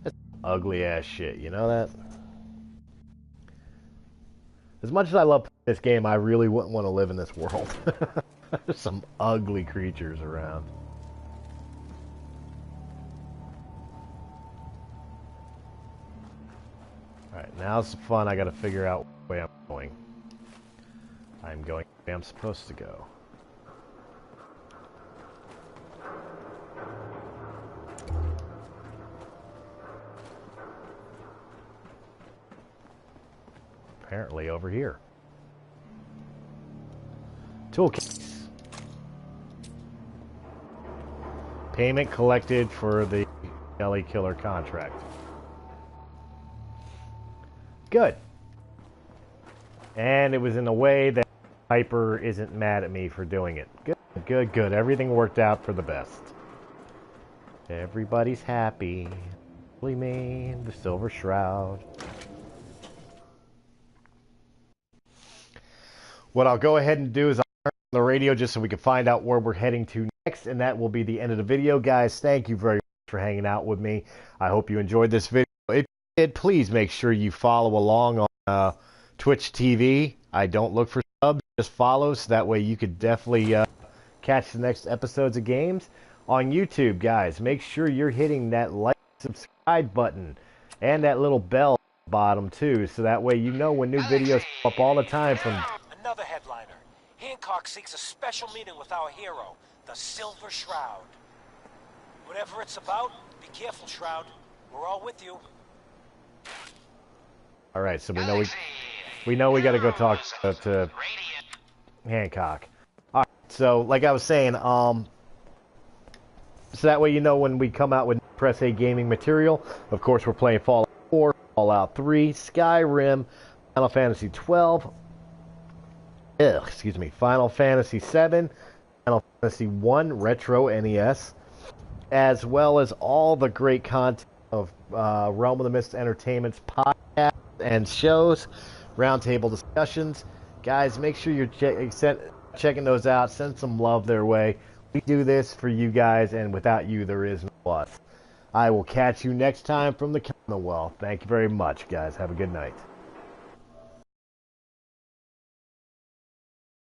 That's ugly ass shit, you know that? As much as I love this game, I really wouldn't want to live in this world. There's some ugly creatures around. Alright, now's the fun. I gotta figure out which way I'm going. I'm going the way I'm supposed to go. Apparently over here. Toolcase. Payment collected for the Ellie Killer contract. Good. And it was in a way that Piper isn't mad at me for doing it. Good, good, good. Everything worked out for the best. Everybody's happy. Only me, the Silver Shroud. What I'll go ahead and do is I'll turn on the radio just so we can find out where we're heading to next, and that will be the end of the video, guys. Thank you very much for hanging out with me. I hope you enjoyed this video. If you did, please make sure you follow along on Twitch TV. I don't look for subs, just follow, so that way you could definitely catch the next episodes of games. On YouTube, guys, make sure you're hitting that like, subscribe button, and that little bell at the bottom, too, so that way you know when new videos come up all the time from... Another headliner. Hancock seeks a special meeting with our hero, the Silver Shroud. Whatever it's about, be careful, Shroud. We're all with you. All right, so we know we got to go talk to Hancock. All right, so like I was saying, so that way you know when we come out with Press A gaming material. Of course, we're playing Fallout 4, Fallout 3, Skyrim, Final Fantasy 12. Final Fantasy 7, Final Fantasy 1 Retro NES, as well as all the great content of Realm of the Mist Entertainment's podcasts and shows, roundtable discussions. Guys, make sure you're checking those out. Send some love their way. We do this for you guys, and without you, there is no us. I will catch you next time from the Commonwealth. Thank you very much, guys. Have a good night.